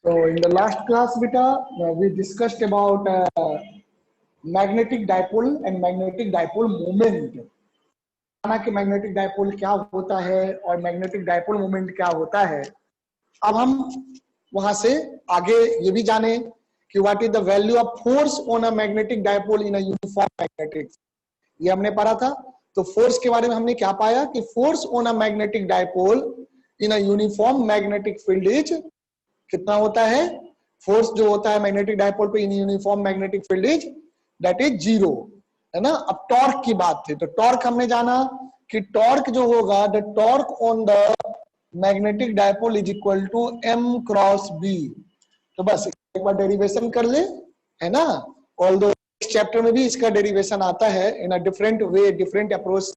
So in the last class, beta, we discussed about magnetic dipole and magnetic dipole moment. माना कि magnetic dipole क्या होता है और मैग्नेटिक डायपोल मोमेंट क्या होता है। अब हम वहां से आगे ये भी जाने कि what is the value of force on a magnetic dipole in a uniform magnetic, ये हमने पढ़ा था। तो फोर्स के बारे में हमने क्या पाया कि force on a magnetic dipole in a uniform magnetic field is कितना होता है। फोर्स जो होता है मैग्नेटिक डायपोल पे in uniform magnetic field is that is zero, है ना। अब टॉर्क की बात थी, तो टॉर्क हमने जाना कि टॉर्क जो होगा, the torque on the magnetic dipole is equal to m cross b. तो बस एक बार डेरिवेशन कर ले, है ना। ऑल्दो इस चैप्टर में भी इसका डेरिवेशन आता है in a different way, different approach.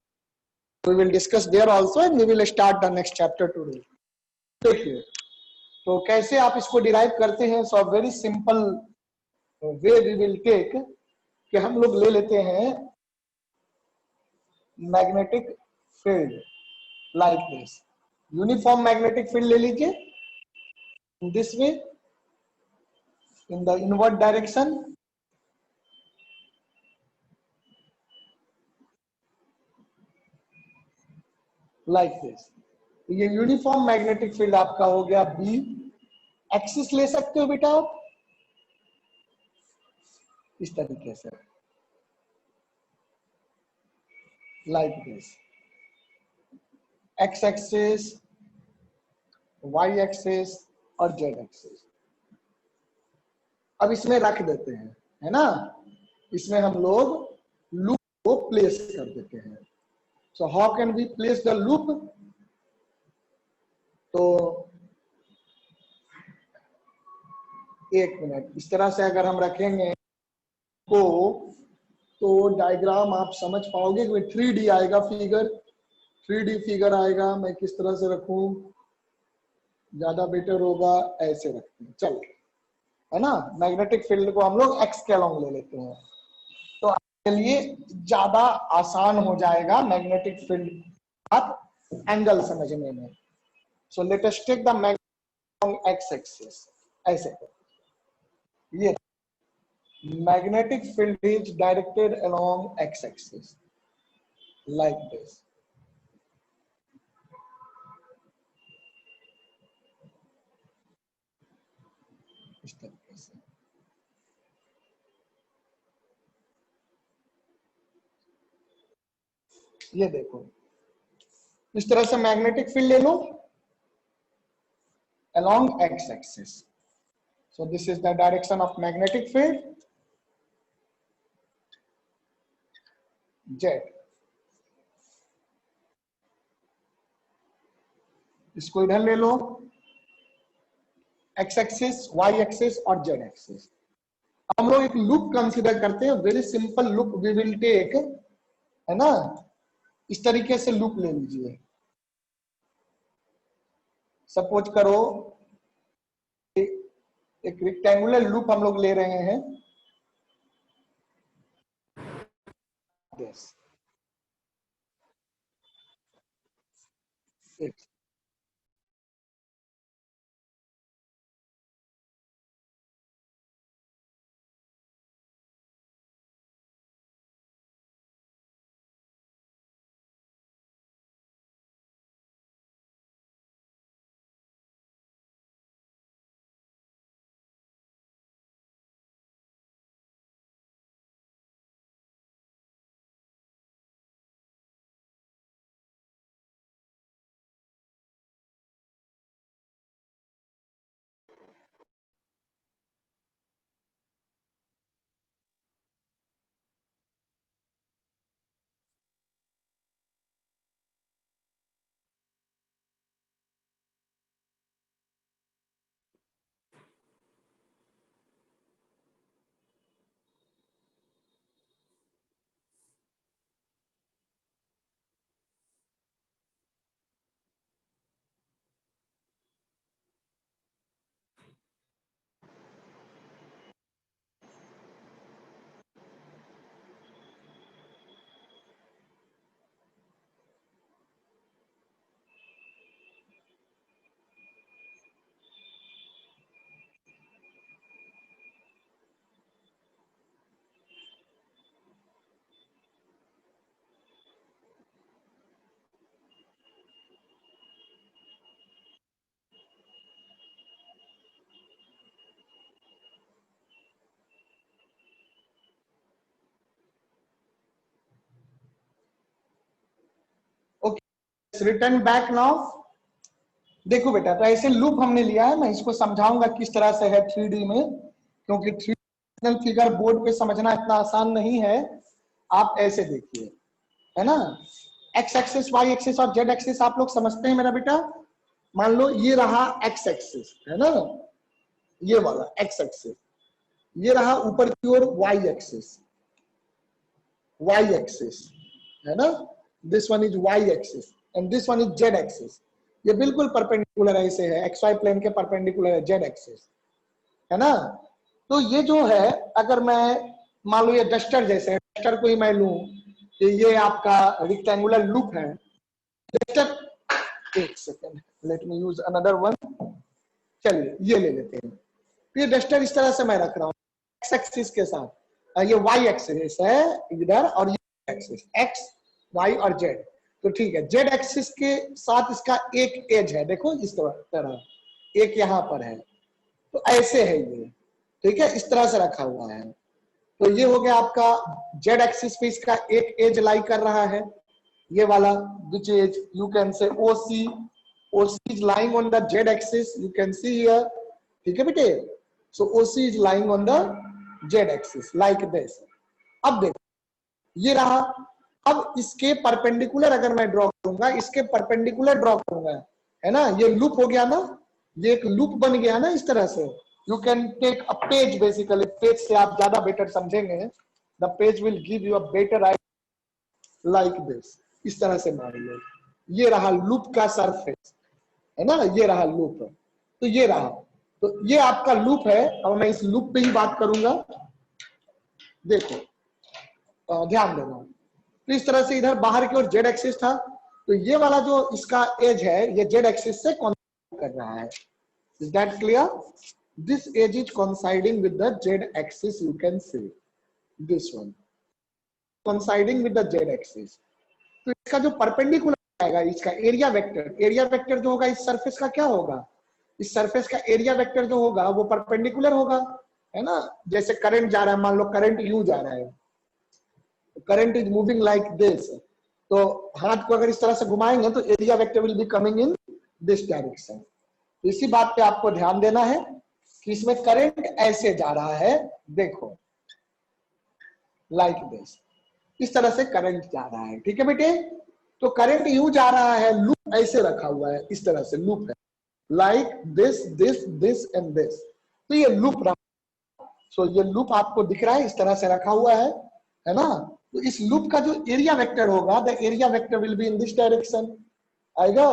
We will discuss there also and we will start the next chapter today. देखिए तो कैसे आप इसको डिराइव करते हैं। So very simple way we will take कि हम लोग ले लेते हैं magnetic field like this, uniform magnetic field ले लीजिए in this way, in the invert direction, like this. ये यूनिफॉर्म मैग्नेटिक फील्ड आपका हो गया बी। एक्सिस ले सकते हो बेटा आप इस तरीके से, like this, x axis, y axis और जेड एक्सिस। अब इसमें रख देते हैं, है ना। इसमें हम लोग लूप को प्लेस कर देते हैं। So how can we place the loop. तो एक मिनट, इस तरह से अगर हम रखेंगे तो डायग्राम आप समझ पाओगे कि 3D आएगा फिगर, 3D फिगर आएगा। मैं किस तरह से रखूं ज्यादा बेटर होगा, ऐसे रखते हैं, चलो, है ना। मैग्नेटिक फील्ड को हम लोग एक्स के अलोंग ले लेते हैं, तो आपके लिए ज्यादा आसान हो जाएगा मैग्नेटिक फील्ड आप एंगल समझने में। So let us take the magnetic x axis, ऐसे ये magnetic field is directed along x-axis like this। इस तरीके से ये देखो, इस तरह से मैग्नेटिक फील्ड ले लो along x-axis। So this is the direction of magnetic field z। इसको इधर ले लो, x एक्सिस, y एक्सिस और z एक्सिस। हम लोग एक लूप कंसीडर करते हैं, very simple loop we will take, है ना। इस तरीके से लूप ले लीजिए। सपोज करो एक रेक्टेंगुलर लूप हम लोग ले रहे हैं, this it return back now. देखो बेटा, तो ऐसे लूप हमने लिया है, मैं इसको समझाऊंगा किस तरह से है 3D में, क्योंकि 3D फिगर बोर्ड पे समझना इतना आसान नहीं है। आप ऐसे देखिए, है ना, एक्स एक्सिस, वाई एक्सिस और जेड एक्सिस आप लोग समझते हैं मेरा बेटा। मान लो ये रहा एक्स एक्सिस, है ना, ये वाला एक्स एक्सिस, ये रहा ऊपर की ओर वाई एक्सिस, है ना, this one is y axis and this one is z axis. ये बिल्कुल परपेंडिकुलर ऐसे है, एक्स वाई प्लेन के परपेंडिकुलर है जेड एक्सिस, है ना। तो ये जो है, अगर मैं मान लो ये डस्टर जैसे है, डस्टर को ही मैं लूं कि ये आपका रेक्टेंगुलर लूप है, डस्टर, एक second, let me use another one, चलिए ये ले लेते हैं। ये डस्टर इस तरह से मैं रख रहा हूँ एक्स एक्सिस के साथ, ये वाई एक्सिस है इधर, और ये एक्सिस एक्स वाई और जेड। तो ठीक है, जेड एक्सिस के साथ इसका एक एज है, देखो इस तरह एक यहां पर है, तो ऐसे है ये, ठीक है, इस तरह से रखा हुआ है। तो ये हो गया आपका जेड एक्सिस पे इसका एक एज लाई कर रहा है, ये वाला, विच as you can say OC, OC is lying on the Z axis, you can see here, ठीक है बेटे। So OC is lying on the Z axis like this. अब देखो ये रहा, अब इसके परपेंडिकुलर अगर मैं ड्रॉ करूंगा, इसके परपेंडिकुलर ड्रॉ करूंगा, है ना, ये लूप हो गया ना, ये एक लूप बन गया ना इस तरह से। You can take a page, basically page से आप ज्यादा बेटर समझेंगे, the page will give you a better idea like this, इस तरह से मान लो ये रहा लूप का सरफेस, है ना, ये रहा लूप, तो ये रहा, तो ये आपका लूप है, और मैं इस लूप पे ही बात करूंगा। देखो ध्यान देना, तो इस तरह से इधर बाहर की ओर जेड एक्सिस था, तो ये वाला जो इसका एज है ये जेड एक्सिस से कॉन्साइड कर रहा है। Is that clear? This edge is coinciding with the Z axis, you can see this one coinciding with the Z axis. तो इसका जो परपेंडिकुलर आएगा, इसका एरिया वेक्टर, एरिया वेक्टर जो होगा इस सरफेस का क्या होगा, इस सरफेस का एरिया वेक्टर जो होगा वो परपेंडिकुलर होगा, है ना। जैसे करंट जा रहा है, मान लो करंट यू जा रहा है, current is moving like this, तो हाथ को अगर इस तरह से घुमाएंगे तो area vector will be coming in this direction. तो इसी बात पे आपको ध्यान देना है कि इसमें करंट ऐसे जा रहा है, देखो लाइक दिस, इस तरह से करंट जा रहा है, ठीक है बेटे। तो करंट यू जा रहा है, लूप ऐसे रखा हुआ है, इस तरह से लूप है, like this this this and this, तो ये लूप रहा। सो ये लूप आपको दिख रहा है, इस तरह से रखा हुआ है ना। तो इस लूप का जो एरिया वेक्टर होगा, the area vector will be in this direction, आएगा।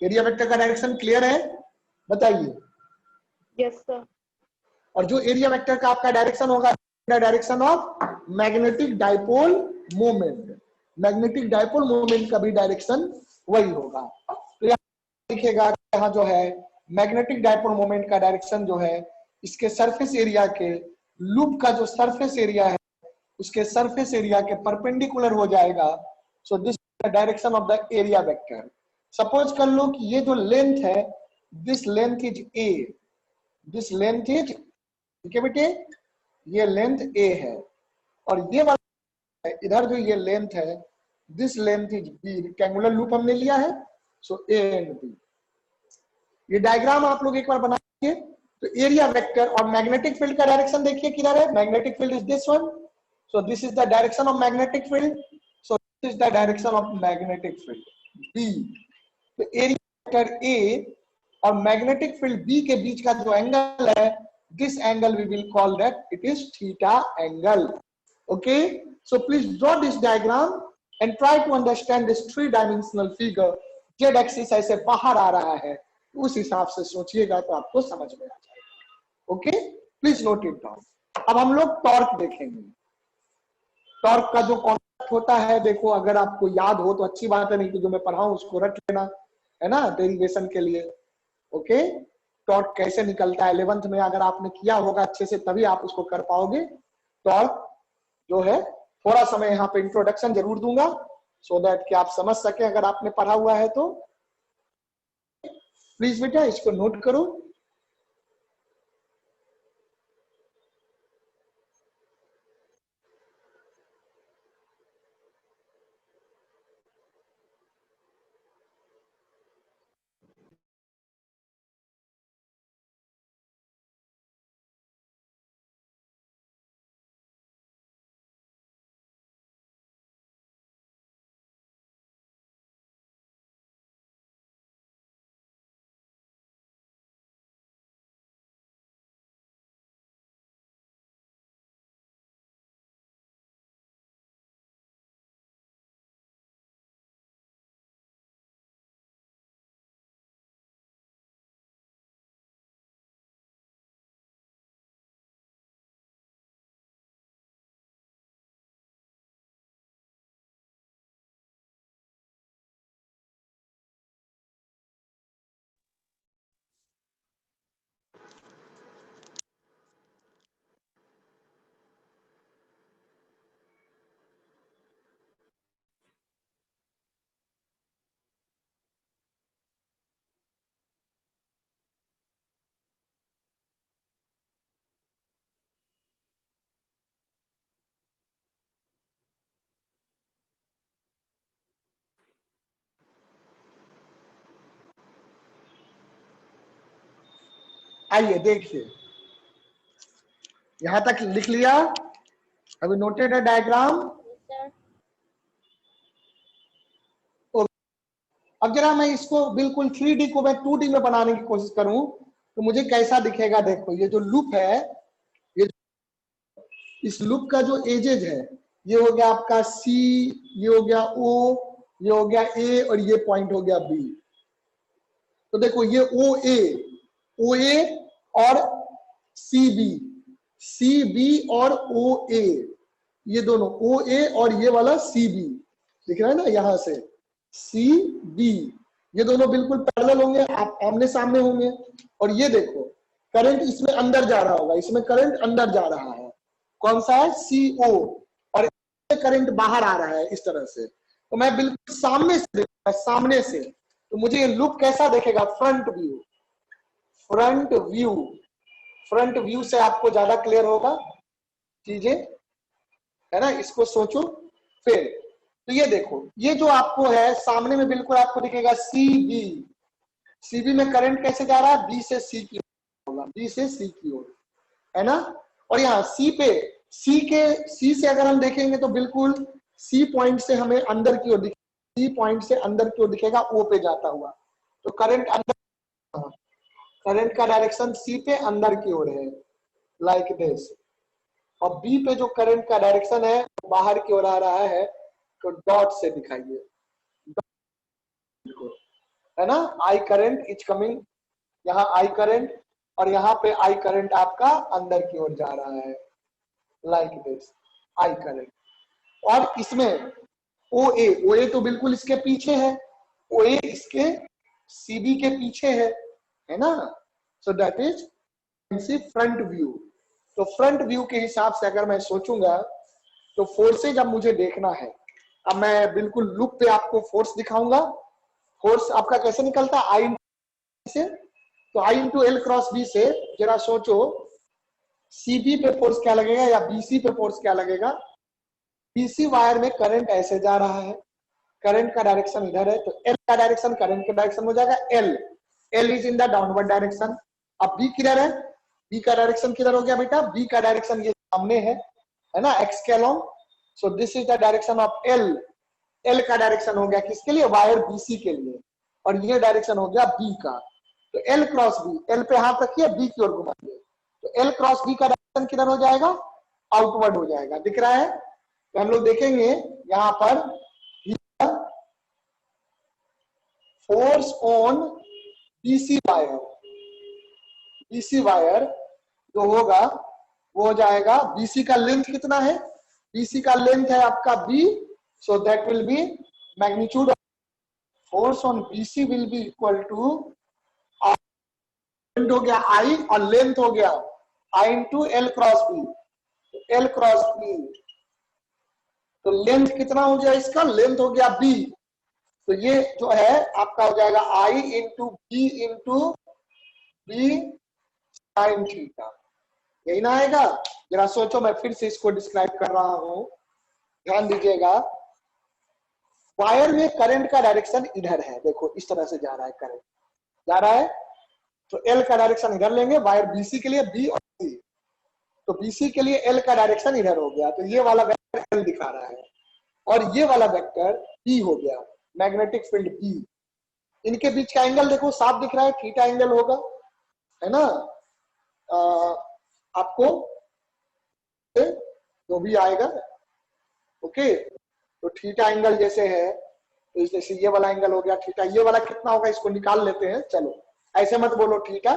एरिया वेक्टर का डायरेक्शन क्लियर है, बताइए। Yes sir. और जो एरिया वेक्टर का आपका डायरेक्शन होगा, direction of magnetic dipole moment, magnetic dipole moment का भी डायरेक्शन वही होगा। तो यहाँ दिखेगा, यहाँ जो है मैग्नेटिक डाइपोल मोमेंट का डायरेक्शन जो है, इसके सरफेस एरिया के, लूप का जो सरफेस एरिया है उसके सरफेस एरिया के परपेंडिकुलर हो जाएगा। So this direction of the area vector. Suppose कर लो कि ये जो लेंथ है, this length is a, this length is, ठीक है बेटे, ये लेंथ ए है, और ये वाला इधर जो ये लेंथ है, this length is b, rectangular loop हमने लिया है, सो ए एंड बी। ये डायग्राम आप लोग एक बार बनाइए। तो एरिया वेक्टर और मैग्नेटिक फील्ड का डायरेक्शन देखिए किधर है, magnetic field is this one, so this is the direction of magnetic field, so this is the direction of magnetic field B। तो एरिया वेक्टर A और मैग्नेटिक फील्ड B के बीच का जो angle है, this angle we will call that it is theta angle, okay। So please draw this diagram and try to understand this three dimensional figure। z axis ऐसे बाहर आ रहा है, उस हिसाब से सोचिएगा तो आपको समझ में आ जाएगा, okay. Please note it down. अब हम लोग टॉर्क देखेंगे। टॉर्क का जो कॉन्सेप्ट होता है, देखो अगर आपको याद हो तो अच्छी बात है, नहीं तो जो मैं पढ़ाऊं उसको रट लेना, है ना, डेरिवेशन के लिए, ओके। टॉर्क कैसे निकलता है 11th में अगर आपने किया होगा अच्छे से, तभी आप उसको कर पाओगे। टॉर्क जो है, थोड़ा समय यहाँ पे इंट्रोडक्शन जरूर दूंगा, सो दैट कि आप समझ सके अगर आपने पढ़ा हुआ है तो। प्लीज बेटा इसको नोट करो। आइए देखिए, यहां तक लिख लिया, अभी नोटेड है डायग्राम। सर। अब जरा मैं इसको बिल्कुल 3D को मैं 2D में बनाने की कोशिश करूं तो मुझे कैसा दिखेगा। देखो ये जो लूप है, ये इस लूप का जो एजेज है, ये हो गया आपका C, ये हो गया O, ये हो गया A और ये पॉइंट हो गया B। तो देखो ये OA और CB और OA, ये दोनों OA और ये वाला CB दिख रहा है ना, यहां से CB, ये दोनों बिल्कुल पैरेलल होंगे, आप आमने सामने होंगे। और ये देखो करंट इसमें अंदर जा रहा होगा, इसमें करंट अंदर जा रहा है, कौन सा है, CO, और करंट बाहर आ रहा है इस तरह से। तो मैं बिल्कुल सामने से देखूंगा, सामने से, तो मुझे ये लूप कैसा देखेगा, front view. Front view, front view से आपको ज्यादा क्लियर होगा चीजें, है ना, इसको सोचो। फिर तो ये देखो, ये जो आपको है सामने में बिल्कुल आपको दिखेगा CB में करंट कैसे जा रहा है, B से C की ओर होगा, B से C की ओर, है ना। और यहाँ C पे, C से अगर हम देखेंगे तो बिल्कुल C पॉइंट से हमें अंदर की ओर दिखेगा, C पॉइंट से अंदर की ओर दिखेगा, O पे जाता हुआ। तो करंट अंदर, करंट का डायरेक्शन C पे अंदर की ओर है, लाइक दिस। और B पे जो करंट का डायरेक्शन है बाहर की ओर आ रहा है, तो डॉट से दिखाइए, है ना। आई करंट इज कमिंग, यहाँ आई करंट, और यहाँ पे आई करंट आपका अंदर की ओर जा रहा है, लाइक दिस, आई करंट। और इसमें OA तो बिल्कुल इसके पीछे है, OA इसके CB के पीछे है ना। So that is front view. तो फ्रंट व्यू के हिसाब से अगर मैं सोचूंगा तो फोर्सेज अब मुझे देखना है। अब मैं बिल्कुल लूप पे आपको फोर्स दिखाऊंगा। फोर्स आपका कैसे निकलता है, आई से, तो I into l cross b से जरा सोचो, CB पे फोर्स क्या लगेगा या BC पे फोर्स क्या लगेगा। BC वायर में करंट ऐसे जा रहा है, करंट का डायरेक्शन इधर है, तो L का डायरेक्शन करंट के डायरेक्शन हो जाएगा L is in the downward direction. अब B किधर है, B का डायरेक्शन किधर हो गया बेटा, B का डायरेक्शन ये सामने है ना, X के along. So this is the direction of L का डायरेक्शन हो गया किसके लिए, वायर BC के लिए, और ये डायरेक्शन हो गया B का। तो L क्रॉस B, L पे हाथ रखिए, B की ओर घुमाइए, तो L क्रॉस B का डायरेक्शन किधर हो जाएगा, आउटवर्ड हो जाएगा, दिख रहा है। तो हम लोग देखेंगे यहाँ पर force on BC wire, BC wire जो होगा वो हो जाएगा, BC का लेंथ कितना है, BC का लेंथ है आपका B, so that will be magnitude of force on BC will be equal to, हो गया I और लेंथ हो गया I into l cross b, l cross b. तो लेंथ कितना हो गया इसका, लेंथ हो गया B, तो ये जो है आपका हो जाएगा I into b sine theta, यही ना आएगा। जरा सोचो, मैं फिर से इसको डिस्क्राइब कर रहा हूं, ध्यान दीजिएगा। वायर में करंट का डायरेक्शन इधर है, देखो इस तरह से जा रहा है, करंट जा रहा है, तो L का डायरेक्शन इधर लेंगे, वायर BC के लिए B और C, तो BC के लिए L का डायरेक्शन इधर हो गया, तो ये वाला वेक्टर L दिखा रहा है, और ये वाला वेक्टर B हो गया, मैग्नेटिक फील्ड B। इनके बीच का एंगल देखो साफ दिख रहा है, थीटा एंगल होगा, है ना। आपको जो भी आएगा, ओके। तो थीटा एंगल जैसे है, तो जैसे ये वाला एंगल हो गया थीटा, ये वाला कितना होगा इसको निकाल लेते हैं। चलो ऐसे मत बोलो थीटा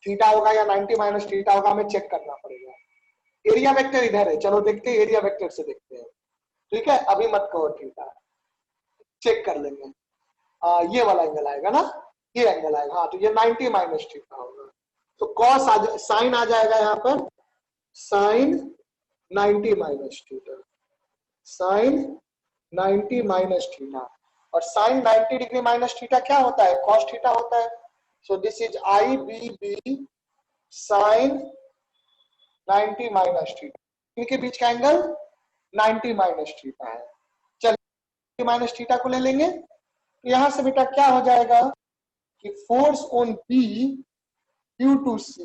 थीटा होगा या 90 माइनस थीटा होगा, हमें चेक करना पड़ेगा। एरिया वेक्टर इधर है, चलो देखते हैं, एरिया वेक्टर से देखते हैं, ठीक है, अभी मत कहो थीटा, चेक कर लेंगे। ये वाला एंगल आएगा ना, ये एंगल आएगा, हाँ, तो ये 90 माइनस थीटा होगा, तो कॉस साइन आ जाएगा यहाँ पर, sine 90 minus theta, sine 90 minus theta, और साइन 90 डिग्री माइनस थीटा क्या होता है, कॉस थीटा होता है। So this is IBB sine 90 minus theta, इनके बीच का एंगल 90 माइनस थीटा है। चलिए माइनस थीटा को ले लेंगे, तो यहां से बेटा क्या हो जाएगा कि force on B due to c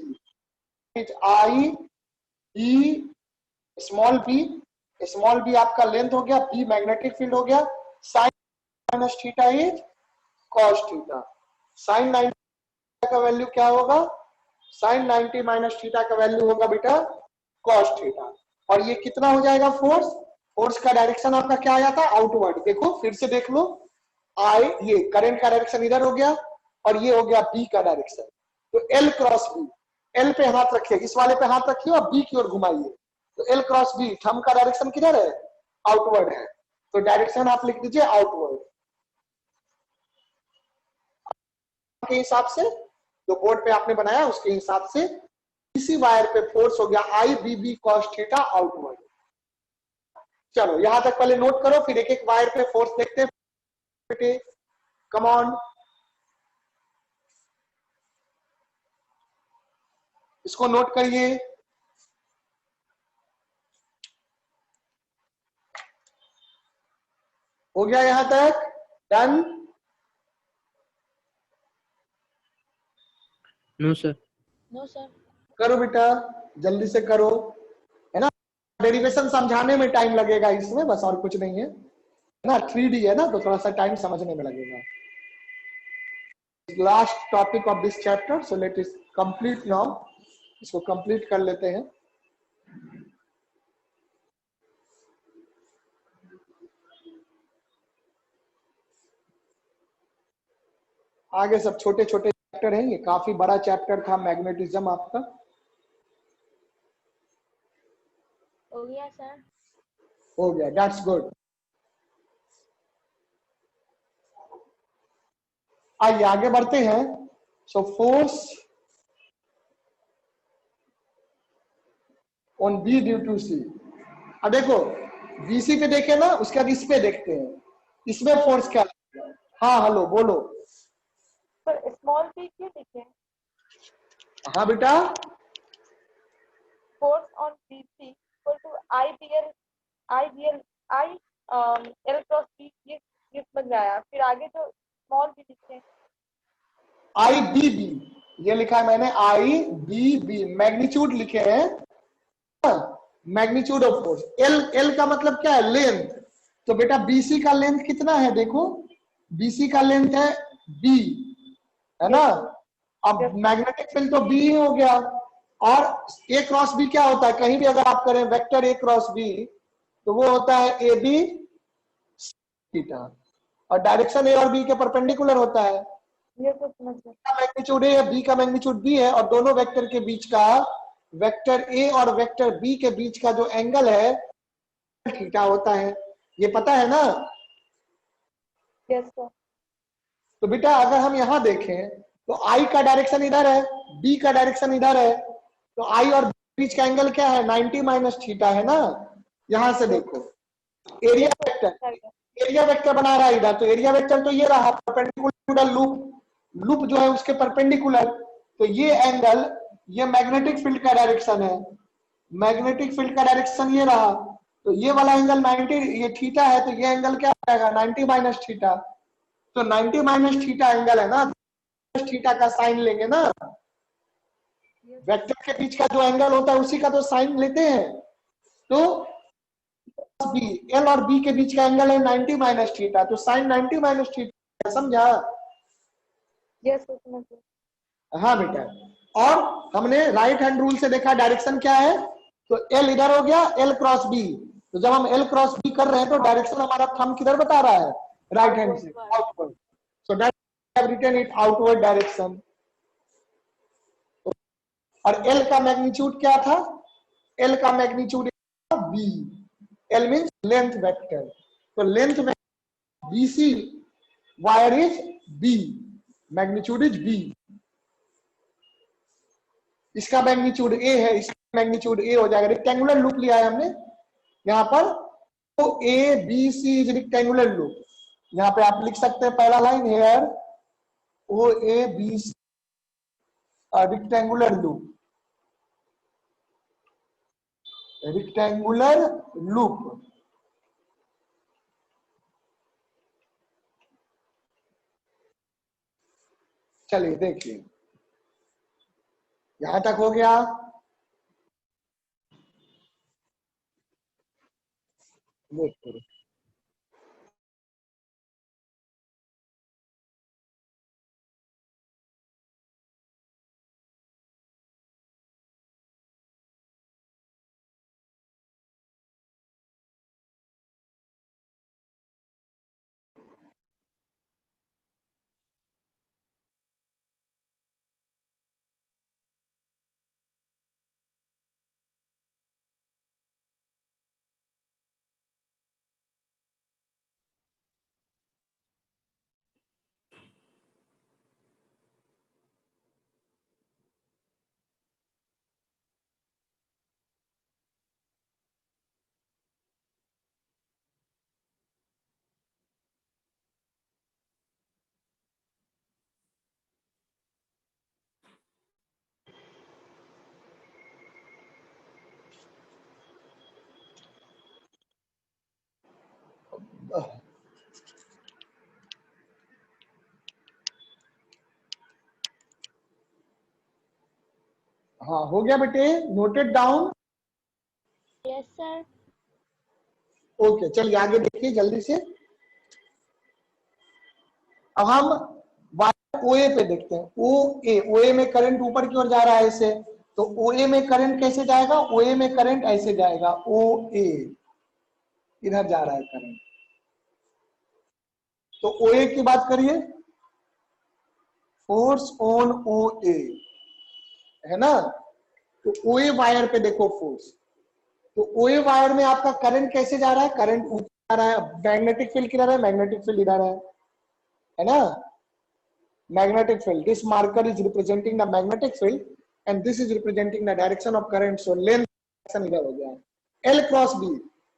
is I b small b आपका लेंथ हो गया, बी मैग्नेटिक फील्ड हो गया, sine minus theta is cos theta. Sine 90 का वैल्यू क्या होगा? साइन 90 माइनस थीटा का वैल्यू होगा बेटा कॉस थीटा। और ये कितना हो जाएगा? फोर्स का डायरेक्शन आपका क्या आ जाता है? आउटवर्ड। देखो फिर से देख लो, आई ये करंट का डायरेक्शन इधर हो गया और ये हो गया बी का डायरेक्शन। तो एल क्रॉस बी, एल पे हाथ रखिए, इस वाले पे हाथ रखिए और बी की ओर घुमाइए। तो एल क्रॉस बी, थंब का डायरेक्शन किधर है? आउटवर्ड है। तो डायरेक्शन आप लिख दीजिए आउटवर्ड के हिसाब से, जो बोर्ड पे आपने बनाया उसके हिसाब से। इसी वायर पे फोर्स हो गया I B B cos theta outward. चलो यहां तक पहले नोट करो, फिर एक एक वायर पे फोर्स देखते हैं। कम ऑन, इसको नोट करिए। हो गया यहां तक? Done? No sir. No sir. करो बेटा, जल्दी से करो, है ना। डेरिवेशन समझाने में टाइम लगेगा इसमें, बस और कुछ नहीं है ना। 3D है ना, तो थोड़ा सा टाइम समझने में लगेगा। Last topic of this chapter, so let इस कंप्लीट नाउ। इसको कंप्लीट कर लेते हैं। आगे सब छोटे छोटे चैप्टर हैं, ये काफी बड़ा चैप्टर था मैग्नेटिज्म आपका। हो गया सर। हो गया, दैट्स गुड। आइए आगे बढ़ते हैं। So force on B due to C. अब देखो बीसी पे देखे ना, उसके बाद इस पे देखते हैं, इसमें फोर्स क्या लगेगा। हाँ हेलो बोलो। पर स्मॉल बी क्यों लिखे? हाँ बेटा, force on BC equal to I b l I l cross b, ये समझ में आया। फिर आगे जो स्मॉल बी लिखे? आई बी बी ये लिखा है मैंने, आई बी बी मैग्नीट्यूड लिखे हैं, magnitude of force. L L का मतलब क्या है? लेंथ। तो बेटा बीसी का लेंथ कितना है? देखो बीसी का लेंथ है बी, है ना। अब मैग्नेटिक फील्ड तो बी ही हो गया। और ए क्रॉस बी क्या होता है? कहीं भी अगर आप करें वेक्टर ए क्रॉस बी, तो वो होता है ए बी थीटा, और डायरेक्शन ए और बी के परपेंडिकुलर होता है। ये तो समझ गया। मैग्नीट्यूड ए है, बी का मैग्नीट्यूड बी है, और दोनों वेक्टर के बीच का, वेक्टर ए और वेक्टर बी के बीच का जो एंगल है थीटा होता है। ये पता है ना? Yes sir. तो बेटा अगर हम यहां देखें तो आई का डायरेक्शन इधर है, बी का डायरेक्शन इधर है, तो आई और बीच का एंगल क्या है? 90 माइनस थीटा है ना। यहां से देखो एरिया वेक्टर, एरिया वेक्टर बना रहा है इधर, तो एरिया वेक्टर तो ये रहा परपेंडिकुलर लूप, लूप जो है उसके परपेंडिकुलर। तो ये एंगल, ये मैग्नेटिक फील्ड का डायरेक्शन है, मैग्नेटिक फील्ड का डायरेक्शन ये रहा। तो ये वाला एंगल 90, ये थीटा है, तो ये एंगल क्या आएगा? 90 माइनस थीटा। तो 90 माइनस थीटा एंगल है ना, थीटा का साइन लेंगे ना, वेक्टर के बीच का जो एंगल होता है उसी का तो साइन लेते हैं। तो बी, एल और बी के बीच का एंगल है 90 माइनस थीटा, तो साइन 90 माइनस थीटा, समझा? यस सर, समझ गया। हाँ बेटा। और हमने राइट हैंड रूल से देखा डायरेक्शन क्या है, तो एल इधर हो गया, एल क्रॉस बी। तो जब हम एल क्रॉस बी कर रहे हैं तो डायरेक्शन हमारा थंब किधर बता रहा है? राइट हैंड से, outward. So that I have written it outward direction. और एल का मैग्नीट्यूड क्या था? एल का magnitude B, L means length vector. तो length BC wire is B, magnitude is B. इसका मैग्नीट्यूड ए है, इसका मैग्नीट्यूड ए हो जाएगा। रेक्टेंगुलर लूप लिया है हमने यहां पर, तो A B C is rectangular loop. यहां पे आप लिख सकते हैं पहला line here, O A B C rectangular loop, rectangular loop. चलिए देखिए, यहां तक हो गया? वेट करो। हाँ हो गया बेटे, noted down? Yes sir. Okay, चलिए आगे देखिए जल्दी से। अब हम वायर ओए पे देखते हैं। ओए में करंट ऊपर की ओर जा रहा है ऐसे, तो ओए में करंट कैसे जाएगा? ओए में करंट ऐसे जाएगा, ओ ए, इधर जा रहा है करंट। तो ओए की बात करिए, फोर्स ऑन ओ ए, है ना? तो ओए वायर पे देखो फोर्स, तो ओए वायर में आपका करंट कैसे जा रहा है? करंट ऊपर जा रहा है। मैग्नेटिक फील्ड किधर है? मैग्नेटिक फील्ड इधर है ना? magnetic field, this marker is representing the magnetic field and this is representing the direction of current, so length direction इधर हो गया। L क्रॉस B,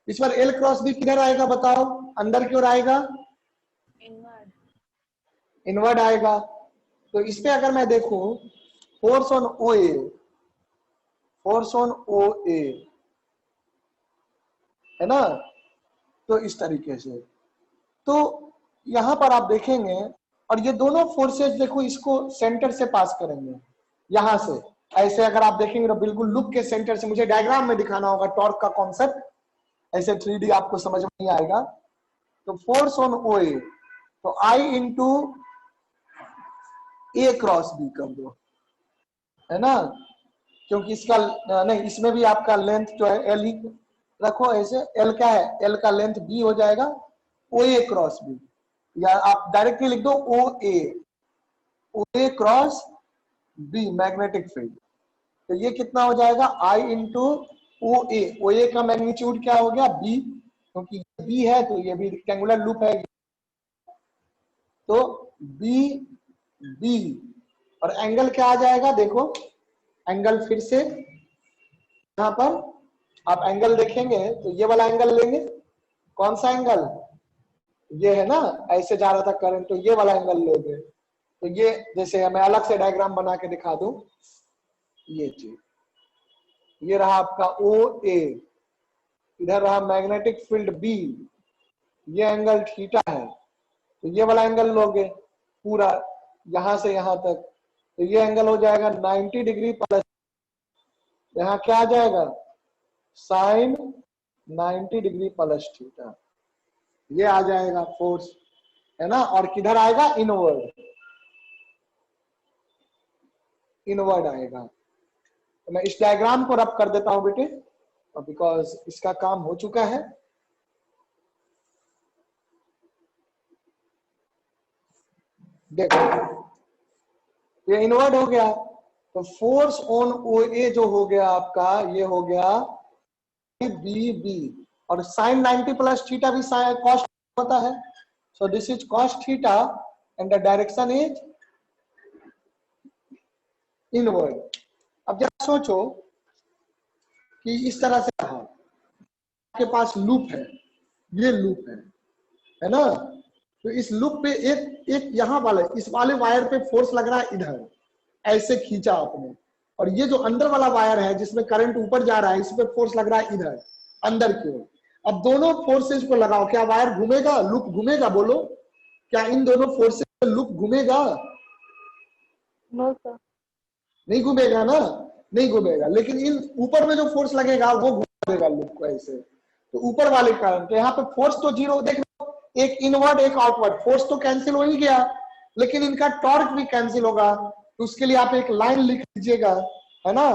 इस बार L क्रॉस B किधर आएगा बताओ? अंदर की ओर आएगा, इनवर्ड। इनवर्ड आएगा। तो इस पे अगर मैं देखूं, force on O A, force on O A, है ना? तो इस तरीके से, तो यहां पर आप देखेंगे, और ये दोनों फोर्सेस देखो इसको सेंटर से पास करेंगे, यहां से ऐसे अगर आप देखेंगे तो बिल्कुल लूप के सेंटर से, मुझे डायग्राम में दिखाना होगा टॉर्क का कॉन्सेप्ट, ऐसे 3D आपको समझ में नहीं आएगा। तो फोर्स ऑन ओ ए, तो I into A cross B कर दो, है ना? क्योंकि इसका नहीं, इसमें भी आपका लेंथ जो है एल ही रखो, ऐसे एल क्या है? एल का लेंथ बी हो जाएगा, ओ ए क्रॉस बी, या आप डायरेक्टली लिख दो ओ ए क्रॉस बी मैग्नेटिक फील्ड। तो ये कितना हो जाएगा? आई इंटू ओ ए का मैग्नीट्यूड क्या हो गया? बी, क्योंकि बी है तो ये भी रेक्टेंगुलर लूप है, तो बी बी, और एंगल क्या आ जाएगा? देखो एंगल फिर से यहां पर आप एंगल देखेंगे तो ये वाला एंगल लेंगे। कौन सा एंगल? ये है ना, ऐसे जा रहा था करंट, तो ये वाला एंगल लोगे। तो ये जैसे मैं अलग से डायग्राम बना के दिखा दूं, ये चीज, ये रहा आपका ओ ए, इधर रहा मैग्नेटिक फील्ड बी, ये एंगल थीटा है, तो ये वाला एंगल लोगे पूरा यहां से यहां तक, तो ये एंगल हो जाएगा 90 डिग्री प्लस, यहाँ क्या आ जाएगा? साइन 90 डिग्री प्लस थीटा, ये आ जाएगा फोर्स, है ना? और किधर आएगा? इनवर्ड, इनवर्ड आएगा। तो मैं इस डायग्राम को रब कर देता हूं बेटे, बिकॉज इसका काम हो चुका है। देखो ये इनवर्ड हो गया, तो फोर्स ऑन ओ ए जो हो गया आपका, ये हो गया बी बी, और साइन 90 प्लस थीटा भी कॉस्ट होता है, so this is cos theta and the direction is inward. अब जरा सोचो कि इस तरह से रहा, आपके पास लूप है, ये लूप है ना? तो इस लूप पे एक एक यहाँ वाले, इस वाले वायर पे फोर्स लग रहा है इधर, ऐसे खींचा आपने, और ये जो अंदर वाला वायर है जिसमें करंट ऊपर जा रहा है, इस पे फोर्स लग रहा है इधर अंदर की ओर। अब दोनों फोर्सेस को लगाओ, क्या वायर घूमेगा? लूप घूमेगा? बोलो, क्या इन दोनों फोर्सेस पे लूप घूमेगा? No sir. नहीं घूमेगा ना, नहीं घूमेगा, लेकिन इन ऊपर में जो फोर्स लगेगा वो घुमा देगा लूप को ऐसे। तो ऊपर वाले कारण, तो यहाँ पे फोर्स तो जीरो, देख लो एक इनवर्ड एक आउटवर्ड, फोर्स तो कैंसिल हो ही गया, लेकिन इनका टॉर्क भी कैंसिल होगा। तो उसके लिए आप एक लाइन लिख लीजिएगा, है ना।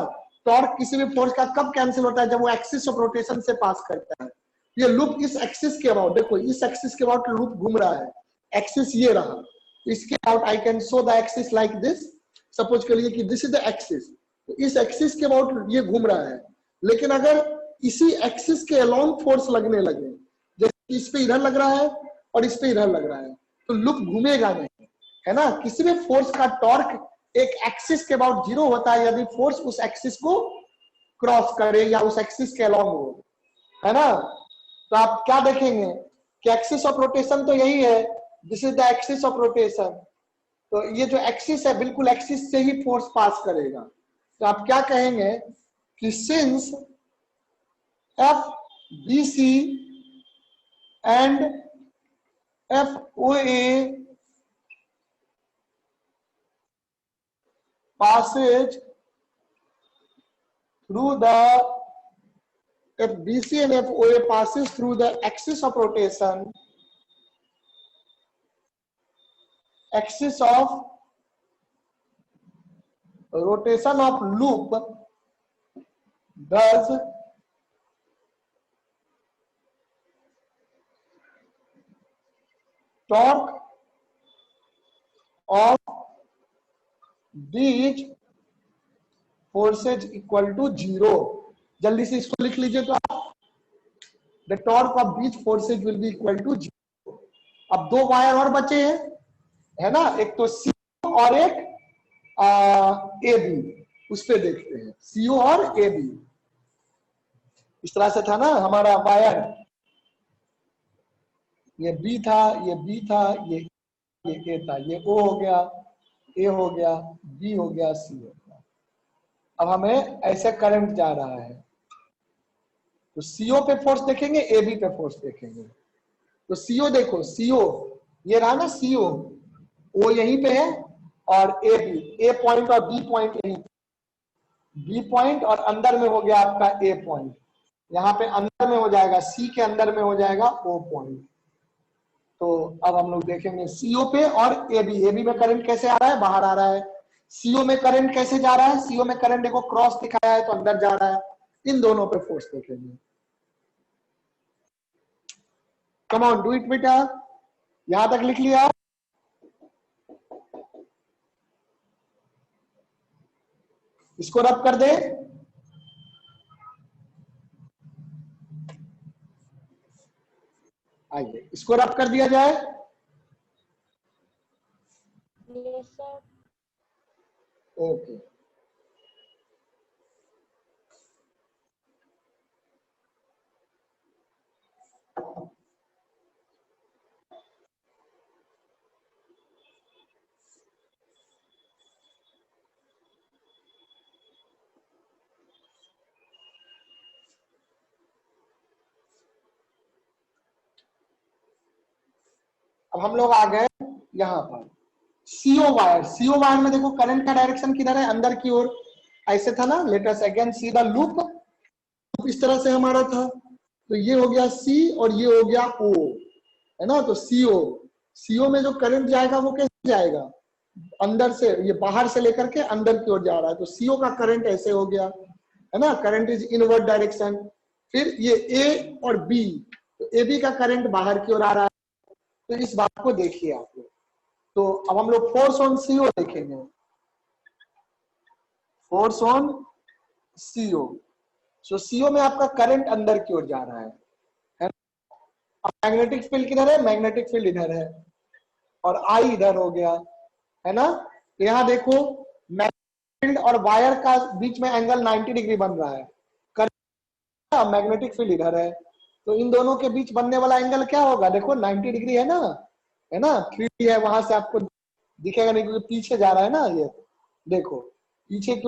टॉर्क किसी भी फोर्स का कब कैंसिल होता है, जब वो एक्सिस ऑफ रोटेशन से पास करता है। ये लूप इस एक्सिस के अबाउट, देखो इस एक्सिस के अबाउट लूप घूम रहा है, एक्सिस ये रहा, इसके about I can show the axis like this, suppose करिए कि दिस इज द एक्सिस, तो इस एक्सिस के अबाउट ये घूम रहा है। लेकिन अगर इसी एक्सिस के अलोंग फोर्स लगने लगे, जैसे इस पे इधर लग रहा है और इस पे इधर लग रहा है, तो लूप घूमेगा नहीं, है ना। किसी भी फोर्स का टॉर्क एक एक्सिस के अबाउट जीरो होता है यदि फोर्स उस एक्सिस को क्रॉस करे या उस एक्सिस के अलोंग हो, है ना। तो आप क्या देखेंगे कि एक्सिस ऑफ रोटेशन तो यही है, this is the axis of rotation. तो ये जो एक्सिस है बिल्कुल एक्सिस से ही फोर्स पास करेगा। तो आप क्या कहेंगे कि since F B C and F O A passes through the, if BC and FOA passes through the axis of rotation, axis of rotation of loop, thus torque of these forces equal to 0। जल्दी से इसको लिख लीजिए तो आप, the torque of these forces will be equal to 0। अब दो wire और बचे हैं, है ना, एक तो सी और एक ए बी, उस पे देखते हैं सीओ और ए बी। इस तरह से था ना हमारा वायर, ये बी था, ये बी था, ये ए था, ये ओ हो गया, ए हो गया, बी हो गया, सी हो गया। अब हमें ऐसे करंट जा रहा है, तो सीओ पे फोर्स देखेंगे, ए बी पे फोर्स देखेंगे। तो सीओ देखो, सीओ ये रहा ना, सीओ ओ यहीं पे है, और ए बी, ए पॉइंट और बी पॉइंट यहीं, बी पॉइंट और अंदर में हो गया आपका ए पॉइंट, यहाँ पे अंदर में हो जाएगा, सी के अंदर में हो जाएगा ओ पॉइंट। तो अब हम लोग देखेंगे सीओ पे और ए बी में करंट कैसे आ रहा है, बाहर आ रहा है। सीओ में करंट कैसे जा रहा है, सीओ में करंट देखो क्रॉस दिखाया है तो अंदर जा रहा है। इन दोनों पे फोर्स देखेंगे। कम ऑन डू इट बेटा, यहां तक लिख लिया। इसको रब कर दे, आइए इसको रब कर दिया जाए। Yes sir. ओके, अब हम लोग आ गए यहां पर सीओ वायर। सीओ वायर में देखो करंट का डायरेक्शन किधर है, अंदर की ओर, ऐसे था ना। Let us again see the loop, इस तरह से हमारा था, तो ये हो गया सी और ये हो गया ओ, है ना। तो सीओ, सीओ में जो करंट जाएगा वो कैसे जाएगा, अंदर से, ये बाहर से लेकर के अंदर की ओर जा रहा है, तो सीओ का करंट ऐसे हो गया, है ना, करंट इज इनवर्ड डायरेक्शन। फिर ये ए और बी, तो ए बी का करंट बाहर की ओर आ रहा है। तो इस बात को देखिए आप लोग। तो अब हम लोग फोर्स ऑन सीओ देखेंगे, force on CO. So CO में आपका करंट अंदर की ओर जा रहा है। अब मैग्नेटिक फील्ड किधर है, मैग्नेटिक फील्ड इधर है, और आई इधर हो गया, है ना। तो यहाँ देखो मैग्नेटिक फील्ड और वायर का बीच में एंगल 90 डिग्री बन रहा है, करंट मैग्नेटिक फील्ड इधर है, तो इन दोनों के बीच बनने वाला एंगल क्या होगा, देखो 90 डिग्री है ना, है ना। 3D है, वहां से आपको दिखेगा नहीं क्योंकि पीछे जा रहा है ना, ये देखो पीछे की,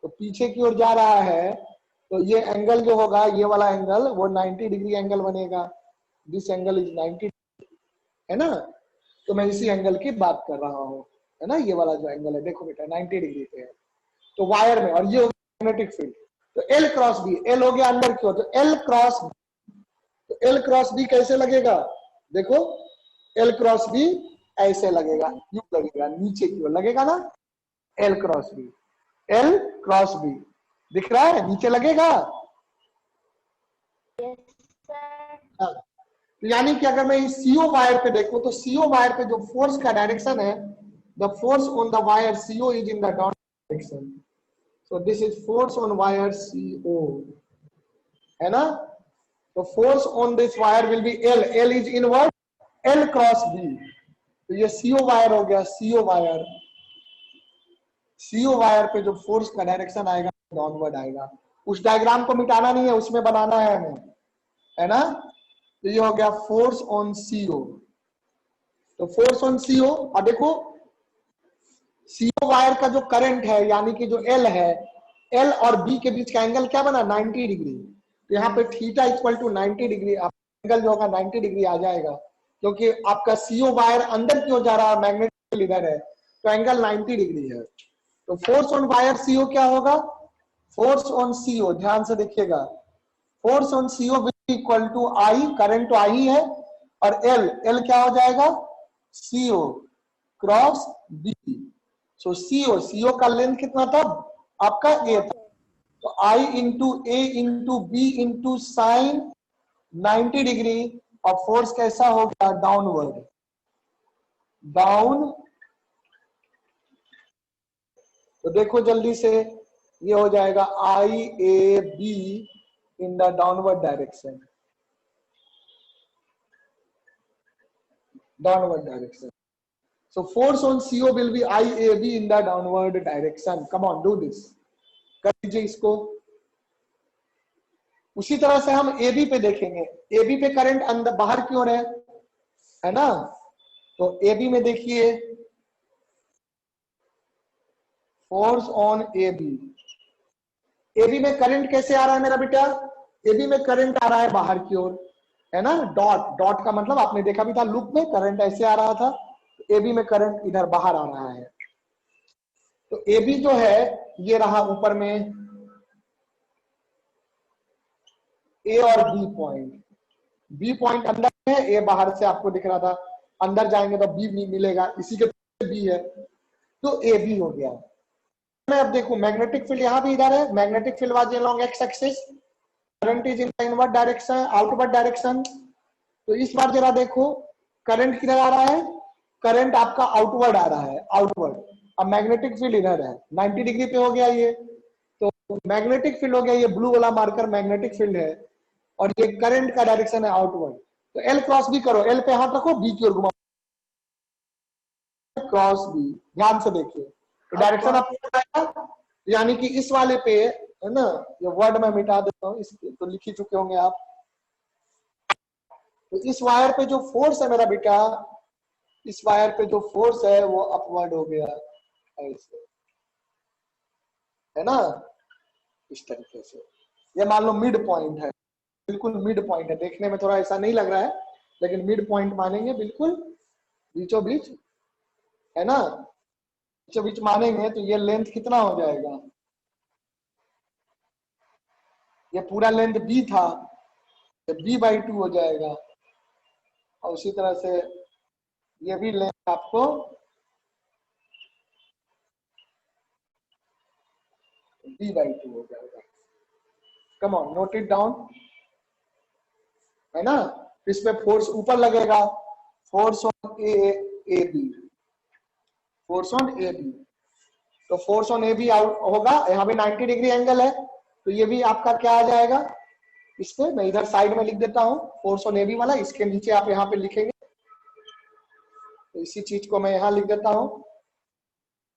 तो पीछे की ओर जा रहा है, तो ये एंगल जो होगा, ये वाला एंगल वो 90 डिग्री एंगल बनेगा। दिस एंगल इज 90, है ना। तो मैं इसी एंगल की बात कर रहा हूँ, है ना, ये वाला जो एंगल है देखो बेटा 90 डिग्री पे है, तो वायर में, और ये मैग्नेटिक फील्ड, तो एल क्रॉस बी, एल हो गया अंदर की ओर, तो एल क्रॉस, तो एल क्रॉस बी कैसे लगेगा, देखो एल क्रॉस बी ऐसे लगेगा, यू लगेगा, नीचे की ओर लगेगा ना, l cross b, l cross b दिख रहा है, नीचे लगेगा। हाँ, यानी कि अगर मैं इस सीओ वायर पे देखूं तो सीओ वायर पे जो फोर्स का डायरेक्शन है, the force on the wire CO is in the down direction, so this is force on wire CO, है ना, तो force on this wire will be l, l is inward, l cross b, तो ये CO wire हो गया, CO wire, CO wire पे जो force का डायरेक्शन आएगा डाउनवर्ड आएगा, उस डायग्राम को मिटाना नहीं है, उसमें बनाना है हमें, है ना, तो ये हो गया फोर्स ऑन सीओ, तो फोर्स ऑन सीओ, और देखो सीओ वायर का जो करंट है यानी कि जो एल है, एल और बी के बीच का एंगल क्या बना 90 डिग्री, तो यहाँ पे theta equal to 90 degree, angle जो होगा 90 डिग्री आ जाएगा, क्योंकि आपका सीओ वायर अंदर की ओर जा रहा है, मैग्नेटिक इधर है, तो एंगल 90 डिग्री है, तो फोर्स ऑन वायर सीओ क्या होगा, फोर्स ऑन सीओ, ध्यान से देखिएगा, force on CO will equal to I, current तो आई है, और एल, एल क्या हो जाएगा CO cross B, so CO, CO का लेंथ कितना था आपका ए था, तो I into A into B into sine 90 degree, और फोर्स कैसा हो गया डाउनवर्ड, डाउन, तो देखो जल्दी से, ये हो जाएगा I A B in the downward direction, downward direction. So force on CO will be IAB in the downward direction. Come on, do this. कर दीजिए इसको। उसी तरह से हम AB पे देखेंगे, AB पे करंट अंदर बाहर की ओर है ना, तो AB में देखिए फोर्स ऑन AB, AB में करंट कैसे आ रहा है मेरा बेटा, AB में करंट आ रहा है बाहर की ओर, है ना, डॉट, डॉट का मतलब आपने देखा भी था लूप में करंट ऐसे आ रहा था, AB में करंट इधर बाहर आ रहा है, तो AB जो है ये रहा ऊपर में A और B पॉइंट, B पॉइंट अंदर है, A बाहर से आपको दिख रहा था, अंदर जाएंगे तो B मिलेगा, इसी के B है, तो AB हो गया। मैं अब देखूं मैग्नेटिक फील्ड यहाँ भी इधर है, magnetic field was along x axis, current is in inward direction, outward direction, तो इस बार जरा देखो करंट किधर आ रहा है, करंट आपका आउटवर्ड आ रहा है, आउटवर्ड, अब मैग्नेटिक फील्ड इधर है 90 डिग्री पे हो गया ये, तो मैग्नेटिक फील्ड हो गया, ये ब्लू वाला मार्कर मैग्नेटिक फील्ड है, और ये करंट का डायरेक्शन है आउटवर्ड, तो एल क्रॉस बी करो, एल पे हाथ रखो, बी की ओर घुमाओ, क्रॉस बी, ध्यान से देखिए, तो डायरेक्शन आपको यानी कि इस वाले पे है ना, ये वर्ड मैं मिटा देता हूँ, इसके तो लिख ही चुके होंगे आप, तो इस वायर पे जो फोर्स है मेरा बेटा, इस वायर पे जो फोर्स है वो अपवर्ड हो गया ऐसे, है ना, इस तरीके से, ये मान लो मिड पॉइंट है, बिल्कुल मिड पॉइंट है, देखने में थोड़ा ऐसा नहीं लग रहा है, लेकिन मिड पॉइंट मानेंगे बिल्कुल बीचों बीच, है ना, बीचों बीच मानेंगे, तो ये लेंथ कितना हो जाएगा, ये पूरा लेंथ बी था, तो b/2 हो जाएगा, और उसी तरह से ये भी लेंथ आपको b/2 हो जाएगा, come on note it down, है ना, इस पे फोर्स ऊपर लगेगा, force on A B, force on A B, तो force on A B out होगा, यहाँ पे 90 डिग्री एंगल है, तो ये भी आपका क्या आ जाएगा, इस पे मैं इधर साइड में लिख देता हूँ फोर्स ऑन ए बी वाला, इसके नीचे आप यहाँ पे लिखेंगे, तो इसी चीज को मैं यहाँ लिख देता हूँ,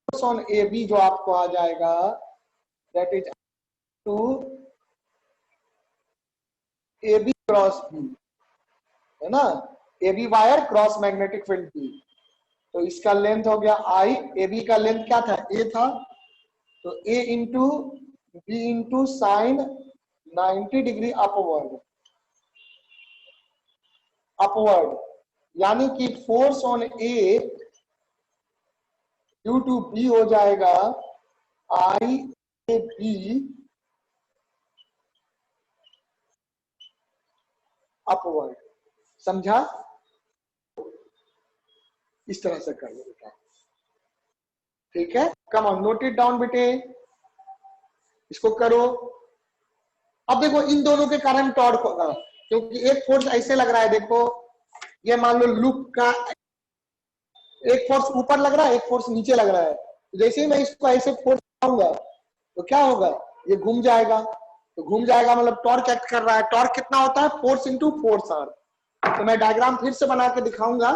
फोर्स ऑन ए बी जो आपको आ जाएगा that is to A B cross b, है ना, A B wire cross magnetic field b, तो इसका लेंथ हो गया आई, ए बी का लेंथ क्या था ए था, तो A into B into sine 90 degree upward, upward यानी कि force on A due to B हो जाएगा आई ए बी अपवर्ड। समझा? इस तरह से कर लो बेटा, ठीक है। कम ऑन, नोट इट डाउन बेटे, इसको करो। अब देखो इन दोनों के कारण टॉर्क होगा, क्योंकि एक फोर्स ऐसे लग रहा है, देखो ये मान लो लूप का एक फोर्स ऊपर लग रहा है, एक फोर्स नीचे लग रहा है। जैसे ही मैं इसको ऐसे फोर्स लगाऊंगा तो क्या होगा, ये घूम जाएगा। तो घूम जाएगा मतलब टॉर्क एक्ट कर रहा है। टॉर्क कितना होता है, फोर्स इंटू फोर्स आर। तो मैं डायग्राम फिर से बना के दिखाऊंगा,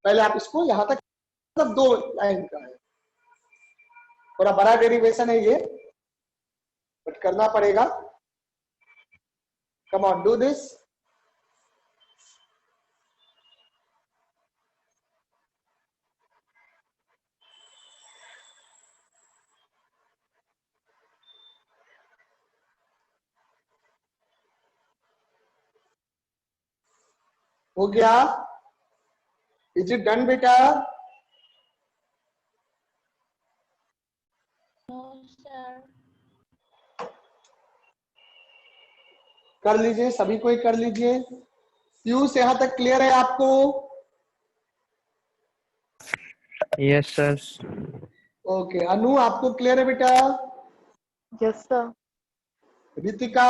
पहले आप इसको यहां तक, मतलब 2 लाइन का है, थोड़ा बड़ा डेरिवेशन है ये, बट करना पड़ेगा। Come on, do this. हो गया? इज इट डन बेटा? कर लीजिए, सभी कोई कर लीजिए। पीयूष यहां तक क्लियर है आपको? Yes sir. ओके, अनु आपको क्लियर है बेटा? Yes sir. Ritika?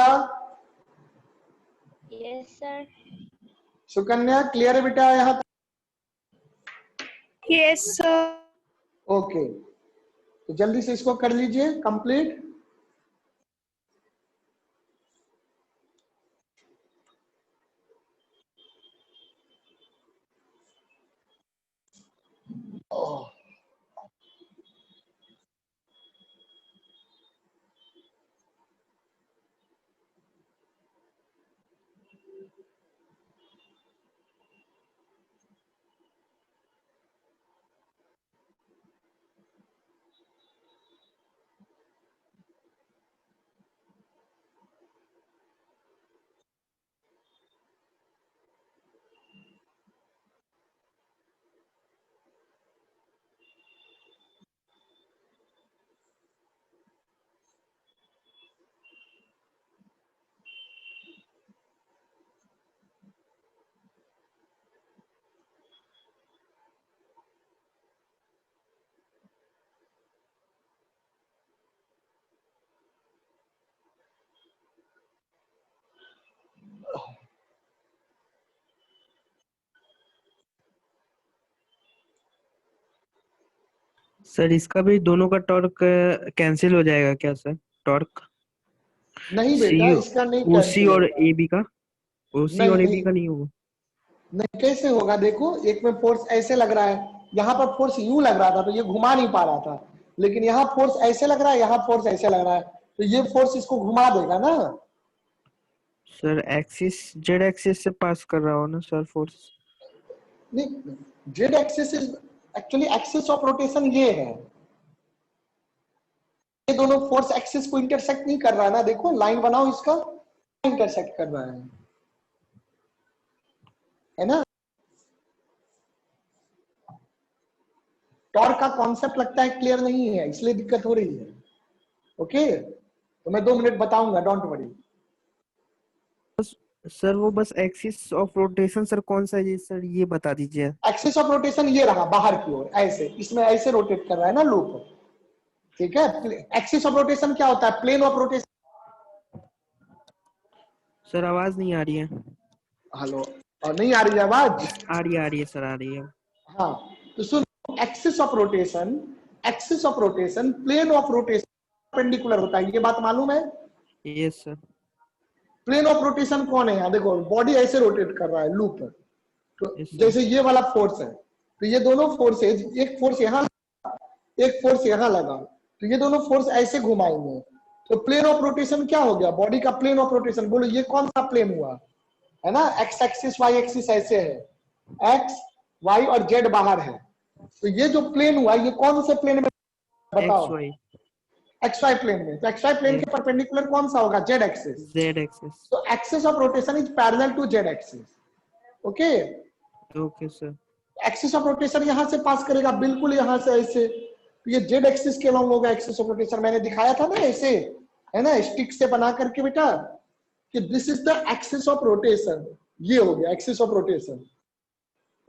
Yes sir. Sukanya clear है बेटा यहाँ तक? Yes sir. ओके, तो जल्दी से इसको कर लीजिए कंप्लीट। सर इसका भी दोनों का टॉर्क कैंसिल हो जाएगा क्या सर? टॉर्क नहीं बेटा, सी, इसका नहीं ओसी कैंसिल और होगा। ए बी का, ओसी नहीं और ए नहीं बी का नहीं होगा? नहीं, कैसे होगा? देखो एक में फोर्स ऐसे लग रहा है, यहाँ पर फोर्स यूं लग रहा था तो ये घुमा नहीं पा रहा था, लेकिन यहाँ फोर्स ऐसे लग रहा है, यहाँ फोर्स ऐसे लग रहा है, तो ये फोर्स इसको घुमा देगा ना। सर एक्सिस, जेड एक्सिस से पास कर रहा हो ना सर फोर्स? नहीं, Z axis is actually axis of rotation ये है, ये दोनों फोर्स एक्सिस को इंटरसेक्ट नहीं कर रहा है ना। देखो लाइन बनाओ, इसका इंटरसेक्ट कर रहा है ना। टॉर्क का कॉन्सेप्ट लगता है क्लियर नहीं है, इसलिए दिक्कत हो रही है। ओके, तो मैं 2 मिनट बताऊंगा, डोंट वरी। सर वो बस एक्सिस ऑफ रोटेशन सर कौन सा है ये सर, ये बता दीजिए। एक्सिस ऑफ रोटेशन ये रहा बाहर की ओर, ऐसे इसमें ऐसे रोटेट कर रहा है ना लूप, ठीक है। एक्सिस ऑफ रोटेशन क्या होता है, प्लेन ऑफ रोटेशन। सर आवाज नहीं आ रही है। हेलो, और नहीं आ रही है आवाज? आ रही है सर, आ रही है। हाँ, तो सुन, axis of rotation, axis of rotation plane of rotation perpendicular होता है, ये बात मालूम है? Yes sir. Plane of rotation कौन है? यहाँ देखो बॉडी ऐसे रोटेट कर रहा है लूप, तो यस सर। जैसे ये वाला फोर्स है, तो ये दोनों फोर्सेज, एक फोर्स यहाँ, एक फोर्स यहाँ लगा, तो ये दोनों फोर्स ऐसे घुमाएंगे। तो प्लेन ऑफ रोटेशन क्या हो गया, बॉडी का प्लेन ऑफ रोटेशन। बोलो ये कौन सा प्लेन हुआ, है ना? एक्स एक्सिस वाई एक्सिस ऐसे है, एक्स वाई और जेड बाहर है, तो ये जो प्लेन हुआ ये कौन से प्लेन में बताओ? X Y. X Y plane में। तो एक्स वाई प्लेन के परपेंडिकुलर कौन सा होगा, जेड एक्सिस। Z axis. तो axis of rotation is parallel to Z axis. Okay, okay sir. Axis of rotation यहां से पास करेगा, बिल्कुल यहां से ऐसे, तो ये जेड एक्सिस के अलॉन्ग होगा एक्सिस ऑफ रोटेशन। मैंने दिखाया था ना ऐसे, है ना, स्टिक से बना करके बेटा, कि this is the axis of rotation. ये हो गया axis of rotation.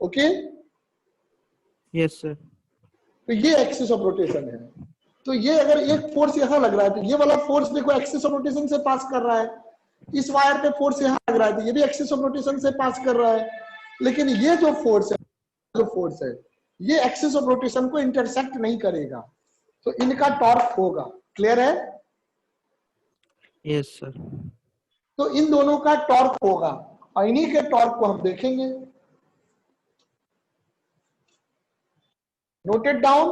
Okay, yes sir. तो ये एक्सिस ऑफ रोटेशन है। तो ये अगर एक फोर्स यहां लग रहा है तो ये वाला फोर्स देखो एक्सिस ऑफ रोटेशन से पास कर रहा है। इस वायर पे फोर्स यहां लग रहा है तो ये भी एक्सिस ऑफ रोटेशन से पास कर रहा है। लेकिन ये जो फोर्स है ये एक्सिस ऑफ रोटेशन को इंटरसेक्ट नहीं करेगा, तो इनका टॉर्क होगा। क्लियर है? Yes sir. तो इन दोनों का टॉर्क होगा और इन्हीं के टॉर्क को हम देखेंगे। Noted down.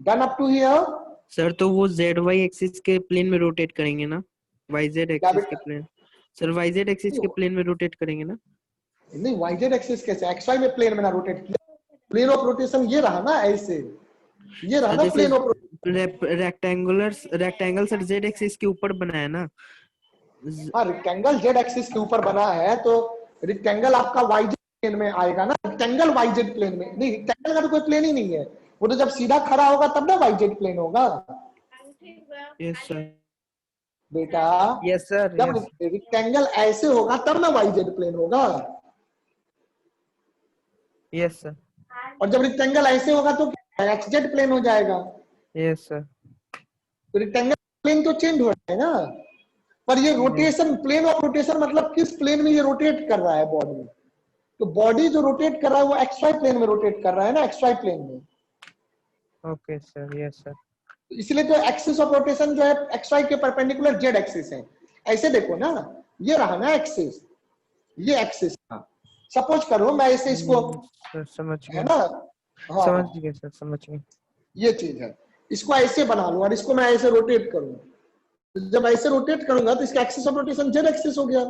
Done up to here? Sir तो वो जेड वाई एक्सिस के प्लेन में रोटेट करेंगे ना? वाई जेड क्या एक्सिस के बेटा? Plane, sir Y Z axis के प्लेन में रोटेट करेंगे ना? नहीं, वाई जेड एक्सिस कैसे, एक्स वाई में प्लेन में ना रोटेट किया। प्लेन ऑफ रोटेशन ये रहा ना, ऐसे ये रहा सर ना जैसे plane of. Rectangle sir Z axis के ऊपर बना है ना? हाँ, रेक्टेंगल जेड एक्सिस के ऊपर बना है तो रेक्टेंगल आपका वाई जेड प्लेन में आएगा ना। रेक्टेंगल वाई जेड प्लेन में नहीं, रेक्टेंगल का तो कोई प्लेन ही नहीं है। वो तो जब सीधा खड़ा होगा तब ना वाई जेड प्लेन होगा यस सर। बेटा। Yes sir. जब यस। रेक्टेंगल ऐसे होगा तब ना वाई जेड प्लेन होगा, यस सर। और जब रेक्टेंगल ऐसे होगा तो एक्स जेड प्लेन हो जाएगा। Yes sir. तो रेक्टेंगल प्लेन तो चेंज हो जाएगा, पर ये रोटेशन, प्लेन ऑफ रोटेशन मतलब किस प्लेन में ये रोटेट कर रहा है बॉडी। तो बॉडी जो रोटेट कर रहा है वो एक्स वाई प्लेन में रोटेट कर रहा है ना, एक्स वाई प्लेन में। Okay sir. Yes sir. इसलिए तो एक्सिस ऑफ रोटेशन जो है एक्स वाई के परपेंडिकुलर जेड एक्सिस है। ऐसे देखो ना, ये रहा ना एक्सिस, ये एक्सिस था। सपोज करो मैं ऐसे इसको, सर समझ है गया। ना, हाँ समझ गया सर, समझ गया। ये चीज है। इसको ऐसे बना लूं और इसको मैं ऐसे रोटेट करूं, जब ऐसे रोटेट करूंगा तो इसका axis of rotation Z axis हो गया।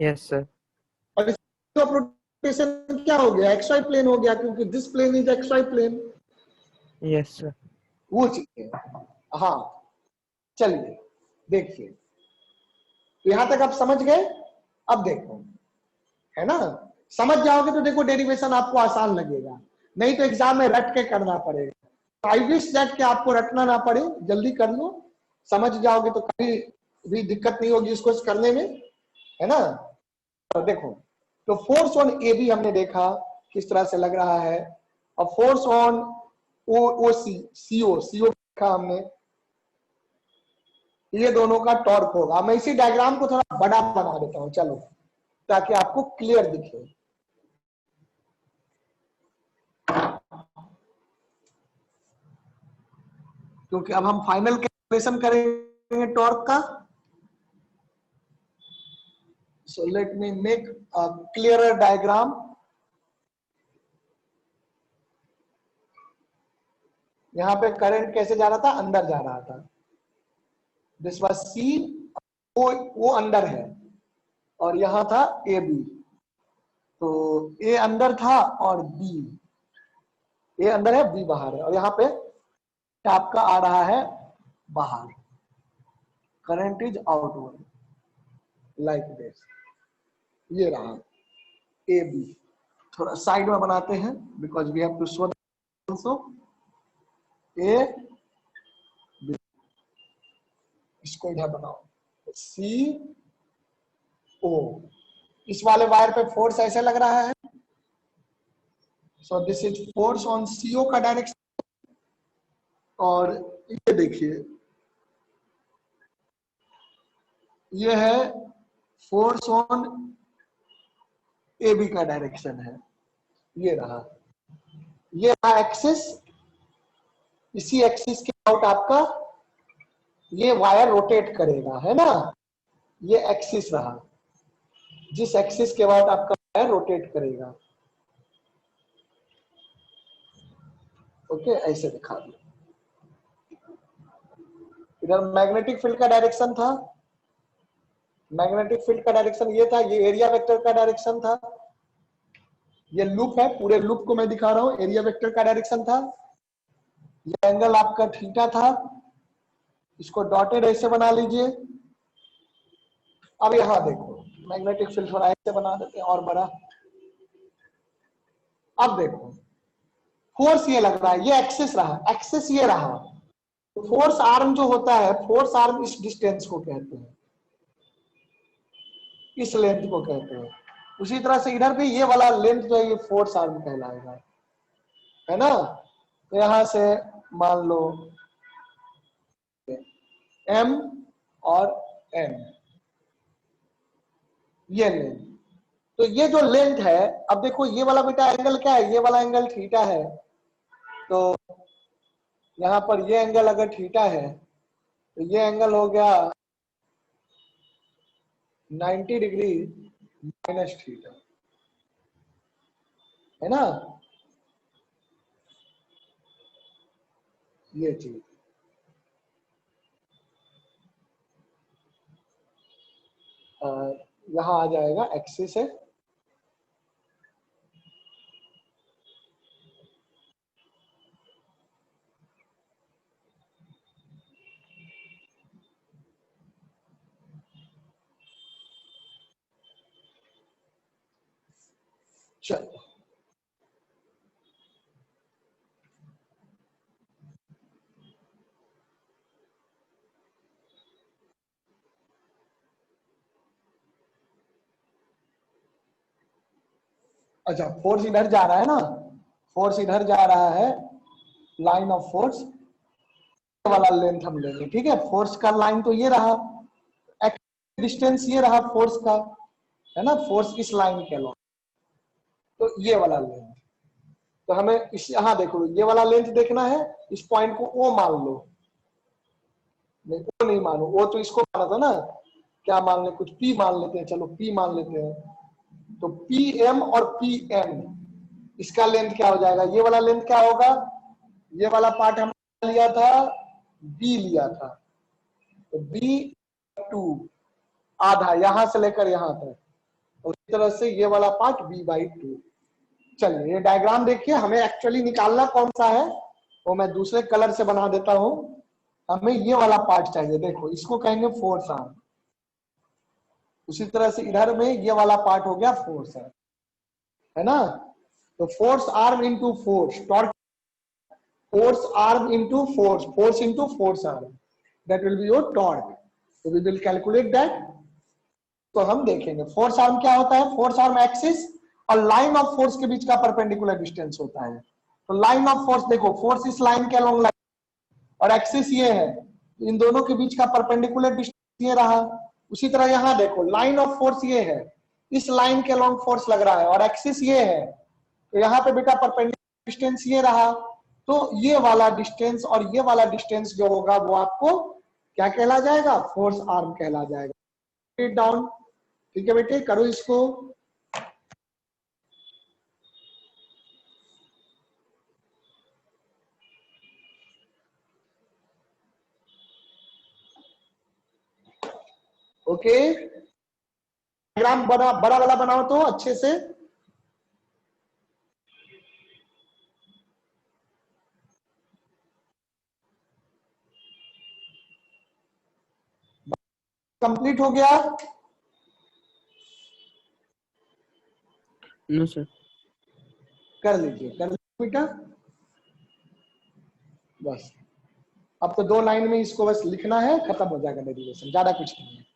Yes sir. और इसका रोटेशन क्या हो गया, एक्स वाई प्लेन हो गया, क्योंकि this plane is X Y plane. Yes sir. वो चीज है। हाँ, चलिए देखिए, तो यहां तक आप समझ गए। अब देखो, है ना, समझ जाओगे तो देखो डेरिवेशन आपको आसान लगेगा, नहीं तो एग्जाम में रट के करना पड़ेगा। आई विश दैट कि आपको रटना ना पड़े, जल्दी कर लो, समझ जाओगे तो कभी भी दिक्कत नहीं होगी इसको करने में, है ना। तो देखो, तो फोर्स ऑन ए बी हमने देखा किस तरह से लग रहा है, और force on O C CO देखा हमने, ये दोनों का टॉर्क होगा। मैं इसी डायग्राम को थोड़ा बड़ा बना देता हूं, चलो, ताकि आपको क्लियर दिखे। क्योंकि अब हम फाइनल कैलकुलेशन करेंगे टॉर्क का। So let me make a clearer diagram. यहां पे करंट कैसे जा रहा था, अंदर जा रहा था। दिस वाज सी, वो अंदर है, और यहां था ए बी। तो ए अंदर था और बी, ए अंदर है बी बाहर है, और यहां पे आपका आ रहा है बाहर। Current is outward like this. ये रहा ए बी। थोड़ा साइड में बनाते हैं because we have to show also A B. इसको इधर बनाओ, सी ओ। इस वाले वायर पे फोर्स ऐसे लग रहा है। So this is force on CO का डायरेक्शन। और ये देखिए, ये है फोर्स ऑन ए बी का डायरेक्शन है। ये रहा, ये रहा एक्सिस। इसी एक्सिस के आउट आपका ये वायर रोटेट करेगा, है ना। ये एक्सिस रहा, जिस एक्सिस के बाद आपका वायर रोटेट करेगा। ओके, ऐसे दिखा दो। इधर मैग्नेटिक फील्ड का डायरेक्शन था, मैग्नेटिक फील्ड का डायरेक्शन ये था, ये एरिया वेक्टर का डायरेक्शन था। ये लूप है, पूरे लूप को मैं दिखा रहा हूं, एरिया वेक्टर का डायरेक्शन था। ये एंगल आपका थीटा था, इसको डॉटेड ऐसे बना लीजिए। अब यहां देखो, मैग्नेटिक फील्ड थोड़ा ऐसे बना देते हैं और बड़ा। अब देखो फोर्स ये लग रहा है, ये एक्सिस रहा, एक्सिस ये रहा, तो फोर्स आर्म जो होता है, फोर्स आर्म इस डिस्टेंस को कहते हैं, इस लेंथ को कहते हैं। उसी तरह से इधर भी ये वाला लेंथ जो है ये फोर्स आर्म कहलाएगा, है ना। तो यहां से मान लो एम और एन, ये लेंथ। तो ये जो लेंथ है, अब देखो ये वाला बेटा एंगल क्या है, ये वाला एंगल थीटा है। तो यहां पर ये एंगल अगर थीटा है तो ये एंगल हो गया 90 डिग्री माइनस थीटा, है ना, ये चीज। यहां आ जाएगा एक्सिस है, चलो अच्छा, फोर्स इधर जा रहा है ना, फोर्स इधर जा रहा है, लाइन ऑफ फोर्स वाला लेंथ हम लेंगे, ठीक है। फोर्स का लाइन तो ये रहा, डिस्टेंस ये रहा फोर्स का, है ना, फोर्स इस लाइन के अलॉन्ग, तो ये वाला लेंथ। तो हमें इस, यहां देखो ये वाला लेंथ देखना है, इस पॉइंट को ओ मान लो, नहीं ओ नहीं मानो, वो तो इसको माना था ना, क्या मान ले, कुछ पी मान लेते हैं, चलो पी मान लेते हैं। तो पी एम और पी एन, इसका लेंथ क्या हो जाएगा, ये वाला लेंथ क्या होगा, ये वाला पार्ट हमने लिया था बी लिया था, तो बी 2 आधा, यहां से लेकर यहां तक, उसी तरह से ये वाला पार्ट b/2। चलिए ये डायग्राम देखिए, हमें एक्चुअली निकालना कौन सा है वो मैं दूसरे कलर से बना देता हूं। हमें ये वाला पार्ट चाहिए, देखो इसको कहेंगे फोर्स आर्म, उसी तरह से इधर में ये वाला पार्ट हो गया फोर्स आर्म, है ना। तो force arm into force, torque, force arm into force, force into force arm, that will be your torque. तो वी विल कैलकुलेट दैट। तो हम देखेंगे फोर्स आर्म क्या होता है, फोर्स आर्म एक्सिस और लाइन ऑफ फोर्स के बीच का परपेंडिकुलर डिस्टेंस होता है। तो लाइन ऑफ फोर्स देखो, फोर्स इस लाइन के अलोंग और एक्सिस ये है, इन दोनों के बीच का परपेंडिकुलर डिस्टेंस ये रहा। उसी तरह यहां देखो लाइन ऑफ फोर्स ये है, इस लाइन के अलोंग फोर्स लग रहा है और एक्सिस ये है, तो यहाँ पे बेटा परपेंडिकुलर डिस्टेंस ये रहा। तो ये वाला डिस्टेंस और ये वाला डिस्टेंस जो होगा वो आपको क्या कहला जाएगा, फोर्स आर्म कहला जाएगा। डाउन, ठीक है बेटे, करो इसको। ओके, डायग्राम बड़ा बड़ा वाला बनाओ तो अच्छे से। कंप्लीट हो गया? No sir. कर लीजिए, कर लीजिए बेटा, बस अब तो 2 लाइन में इसको बस लिखना है, खत्म हो जाएगा डेरिवेशन, ज्यादा कुछ नहीं है।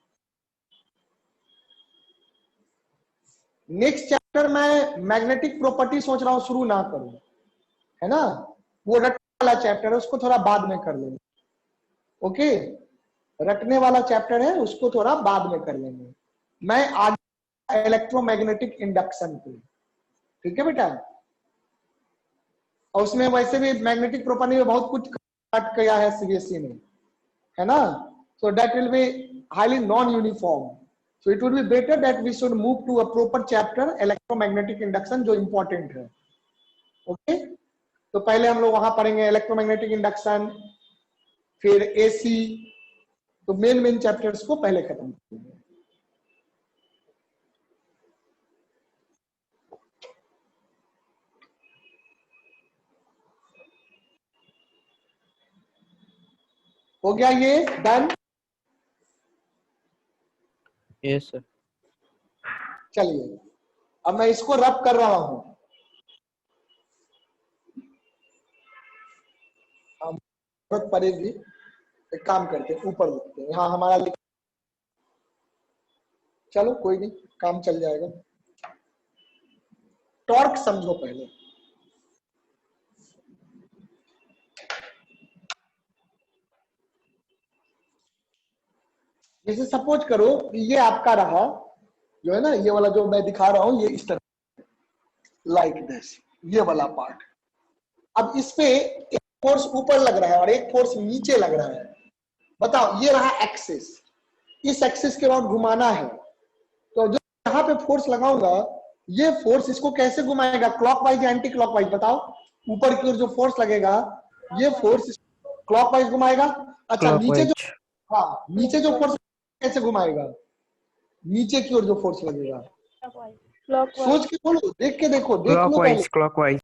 नेक्स्ट चैप्टर में मैग्नेटिक प्रॉपर्टी सोच रहा हूं शुरू ना करूं, है ना, वो रटने वाला चैप्टर है, उसको थोड़ा बाद में कर लेंगे। ओके, रटने वाला चैप्टर है, उसको थोड़ा बाद में कर लेंगे। मैं आगे इलेक्ट्रोमैग्नेटिक इंडक्शन पे, ठीक है बेटा। और उसमें वैसे भी मैग्नेटिक प्रॉपर्टी में बहुत कुछ काट किया है सीबीएसई ने, है ना। So that will be highly non-uniform. So it would be better that we should move to a proper chapter electromagnetic induction जो important है। ओके, तो पहले हम लोग वहां पढ़ेंगे इलेक्ट्रोमैग्नेटिक इंडक्शन, फिर एसी, तो मेन चैप्टर्स को पहले खत्म करेंगे। हो गया ये डन? Yes sir. चलिए अब मैं इसको रब कर रहा हूं, जरूरत पड़ेगी, एक काम करते हैं ऊपर लिखते हैं, यहाँ हमारा लिख, चलो कोई नहीं, काम चल जाएगा। टॉर्क समझो पहले। जैसे सपोज करो ये आपका रहा, जो है ना ये वाला जो मैं दिखा रहा हूं, ये इस तरह लाइक दिस, ये वाला पार्ट। अब इस पे एक फोर्स ऊपर लग रहा है और एक फोर्स नीचे लग रहा है। बताओ, ये रहा एक्सिस, इस एक्सिस के बाद घुमाना है, तो जो यहाँ पे फोर्स लगाऊंगा, ये फोर्स इसको कैसे घुमाएगा, क्लॉकवाइज या एंटी क्लॉकवाइज? बताओ, ऊपर की ओर जो फोर्स लगेगा ये फोर्स क्लॉकवाइज घुमाएगा। अच्छा, नीचे जो, क्लॉकवाइज। हाँ नीचे जो फोर्स कैसे घुमाएगा, नीचे की ओर जो फोर्स लगेगा, सोच के बोलो, देख के देखो, देख लो पहले क्लॉकवाइज। क्लॉकवाइज।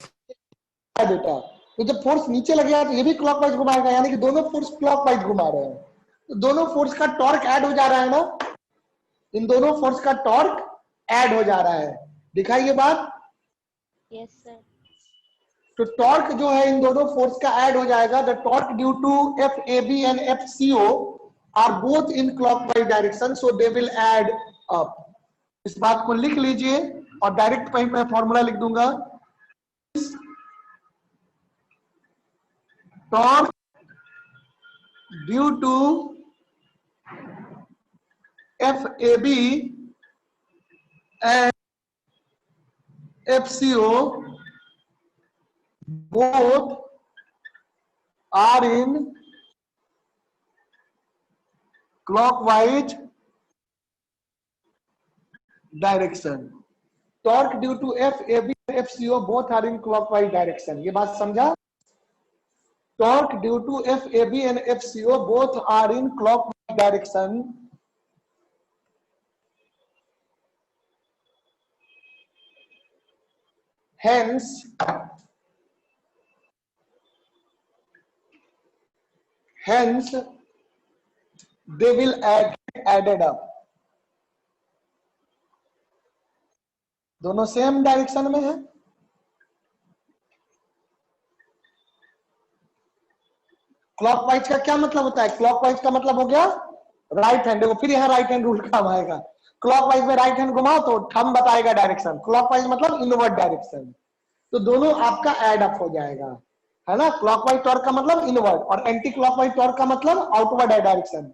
बेटा। तो जब फोर्स नीचे लगेगा तो ये भी क्लॉकवाइज घुमाएगा, यानी कि दोनों फोर्स क्लॉकवाइज घुमा रहे हैं, तो दोनों फोर्स का टॉर्क ऐड हो जा रहा है ना, इन दोनों फोर्स का टॉर्क ऐड हो जा रहा है। दिखाई ये बात? Yes sir. तो टॉर्क जो है इन दोनों फोर्स का ऐड हो जाएगा। The torque due to F A B and F C O are both in clockwise direction, so they will add up. इस बात को लिख लीजिए और डायरेक्ट पॉइंट में फॉर्मूला लिख दूंगा। Torque due to F A B and F C O both are in clockwise direction. Torque due to FAB and FCO both are in clockwise direction. ये बात समझा? Torque due to FAB and FCO both are in clockwise direction. Hence, they will added up. दोनों same direction में है। Clockwise का क्या मतलब होता है? क्लॉकवाइज का मतलब हो गया राइट हैंड। देखो फिर यहाँ राइट हैंड रूल काम आएगा। क्लॉकवाइज में राइट हैंड घुमाओ तो थंब बताएगा डायरेक्शन, क्लॉकवाइज मतलब इनवर्ड डायरेक्शन, तो दोनों आपका एड अप हो जाएगा, है ना। क्लॉकवाइज टॉर्क का मतलब इनवर्ड और एंटी क्लॉकवाइज टॉर्क का मतलब आउटवर्ड डायरेक्शन,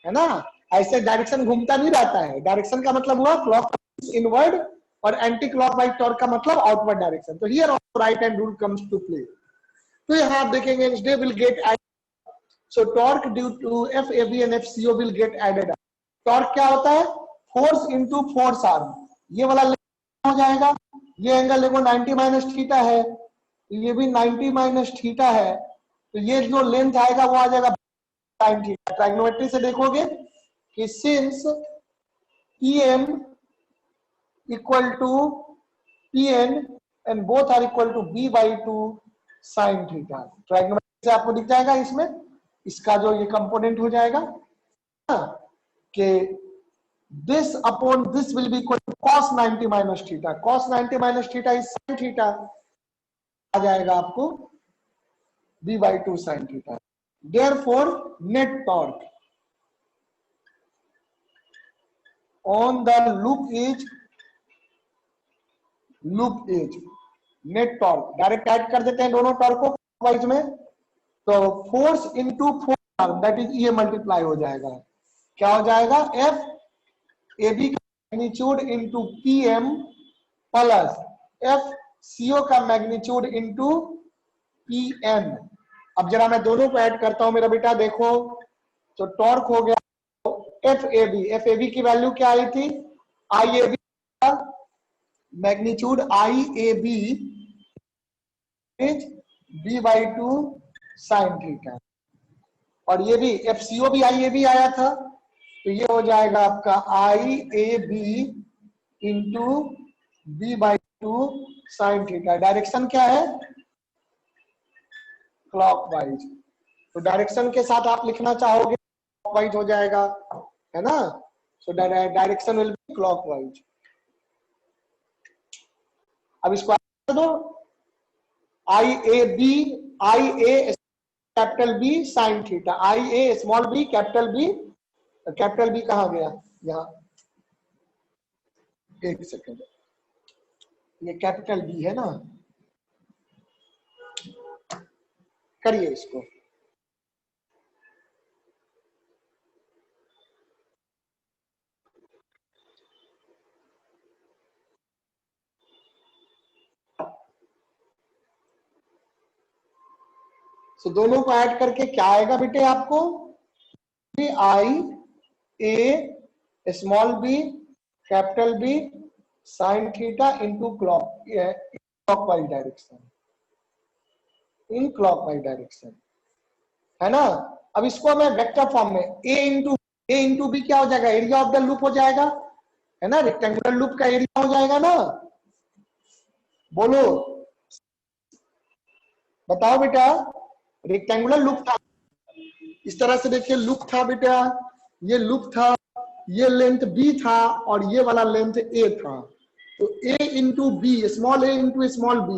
है ना। ऐसे डायरेक्शन घूमता नहीं रहता है। डायरेक्शन का मतलब हुआ क्लॉकवाइज इनवर्ड और एंटी क्लॉकवाइज टॉर्क का मतलब आउटवर्ड डायरेक्शन। तो here right hand rule comes to play. तो यहाँ आप देखेंगे they will get, so torque due to FAB and FCO will get added up. Torque क्या होता है? Force into force arm। ये वाला हो जाएगा, ये एंगल देखो 90 माइनस थीटा है, तो ये भी 90 माइनस थीटा है, तो ये जो लेंथ आएगा वो आ जाएगा sin थीटा। ट्राइगोनोमेट्री से देखोगे कि since PM equal to PN and both are equal to B/2 sin theta. Trigonometry से आपको दिख जाएगा इसमें, इसका जो ये कंपोनेंट हो जाएगा कि this upon this will be equal to cos 90 minus theta. Cos 90 minus theta is sin theta, आ जाएगा आपको B/2 sin theta. Therefore net torque on the loop edge net torque direct add कर देते हैं दोनों torque को wise में, तो force into force that is ये मल्टीप्लाई हो जाएगा। क्या हो जाएगा? एफ ए बी का magnitude into PM plus F CO का मैग्नीट्यूड इनटू पीएन। अब जरा मैं दोनों को ऐड करता हूं मेरा बेटा, देखो तो टॉर्क हो गया एफ ए बी की वैल्यू क्या आई थी? आई ए बी का magnitude I A B B/2 sin theta, और ये भी FCO भी IAB आया था, तो ये हो जाएगा आपका IAB into B/2 sin theta. Direction क्या है? क्लॉकवाइज। तो डायरेक्शन के साथ आप लिखना चाहोगे क्लॉकवाइज हो जाएगा, है ना। So direction will be clockwise. अब इसको कर दो, I A capital B sine theta, I A small B capital B, capital B कहाँ गया यहाँ, एक सेकेंड, ये कैपिटल बी है ना, करिए इसको, तो दोनों को ऐड करके क्या आएगा बेटे आपको, I A small B capital B sine theta into clockwise direction, in clockwise direction, है ना। अब इसको मैं वेक्टर फॉर्म में ए इंटू बी क्या हो जाएगा, एरिया ऑफ द लूप हो जाएगा, है ना, रेक्टेंगुलर लूप का एरिया हो जाएगा ना, बोलो बताओ बेटा, रेक्टेंगुलर लूप था, इस तरह से देखिए लूप था बेटा, ये लूप था, ये लेंथ बी था और ये वाला लेंथ ए था, तो A into B, small A into small B,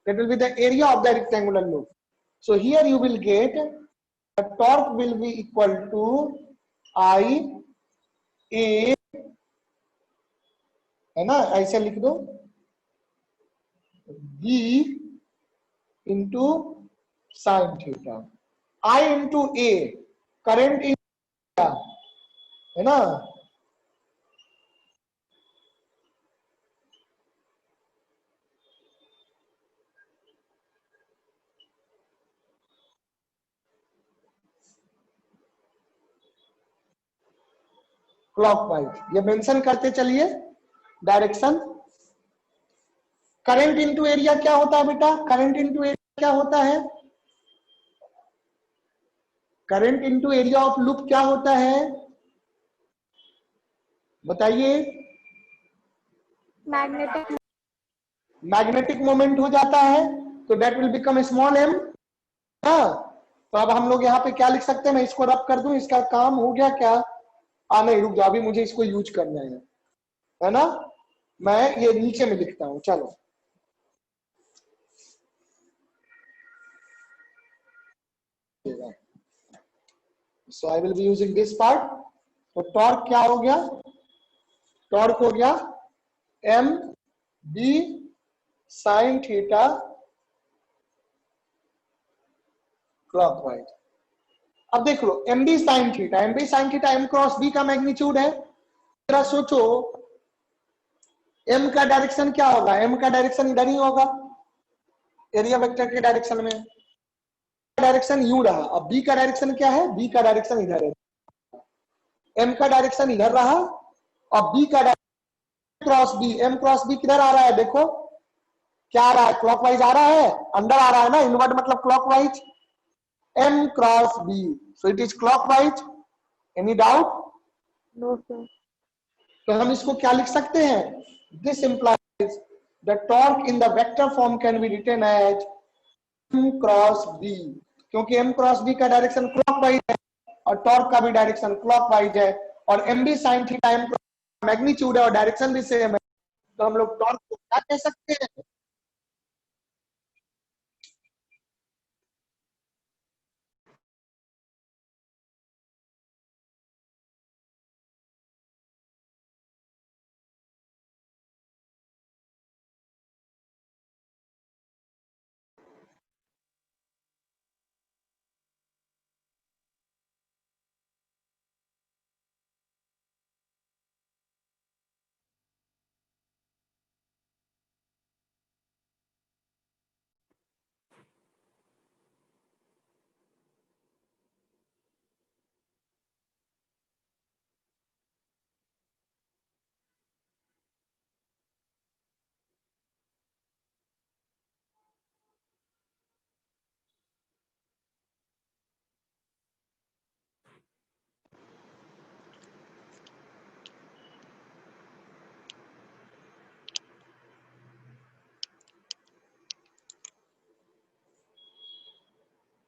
that will be the area of the rectangular loop. So here you will get the torque will be equal to I A, है ना, ऐसे लिख दो, B into sine theta, I into A current in, है ना, clockwise, ये mention करते चलिए डायरेक्शन। करंट इंटू एरिया क्या होता है बेटा, करंट इंटू एरिया क्या होता है, current into area of loop क्या होता है, बताइए, मैग्नेटिक, मैग्नेटिक मोमेंट हो जाता है, तो that will become small M. हाँ, तो अब हम लोग यहाँ पे क्या लिख सकते हैं, मैं इसको रब कर दूं, इसका काम हो गया क्या, नहीं रुक जाओ, अभी मुझे इसको यूज करना है ना, मैं ये नीचे में लिखता हूं, चलो so I will be using this part. तो टॉर्क क्या हो गया, टॉर्क हो गया M B sine theta clockwise. अब देख लो M B sine theta, M B sine theta M cross B का मैग्नीट्यूड है, जरा सोचो एम का डायरेक्शन क्या होगा, एम का डायरेक्शन इधर ही होगा, एरिया वेक्टर के डायरेक्शन में डायरेक्शन यू रहा, अब बी का डायरेक्शन क्या है, बी का डायरेक्शन इधर है, एम का डायरेक्शन इधर रहा और बी का direction cross B, M cross B किधर आ रहा है, देखो क्या आ रहा है, क्लॉकवाइज आ रहा है, अंदर आ रहा है ना, इनवर्ट मतलब clockwise, M cross B, so it is clockwise, any doubt, no sir, तो हम इसको क्या लिख सकते हैं, this implies the torque in the vector form can be written as m cross b, क्योंकि m क्रॉस b का डायरेक्शन क्लॉकवाइज है और टॉर्क का भी डायरेक्शन क्लॉकवाइज है, और m b sin theta m magnitude है और डायरेक्शन भी सेम है, तो हम लोग टॉर्क को क्या कह सकते हैं,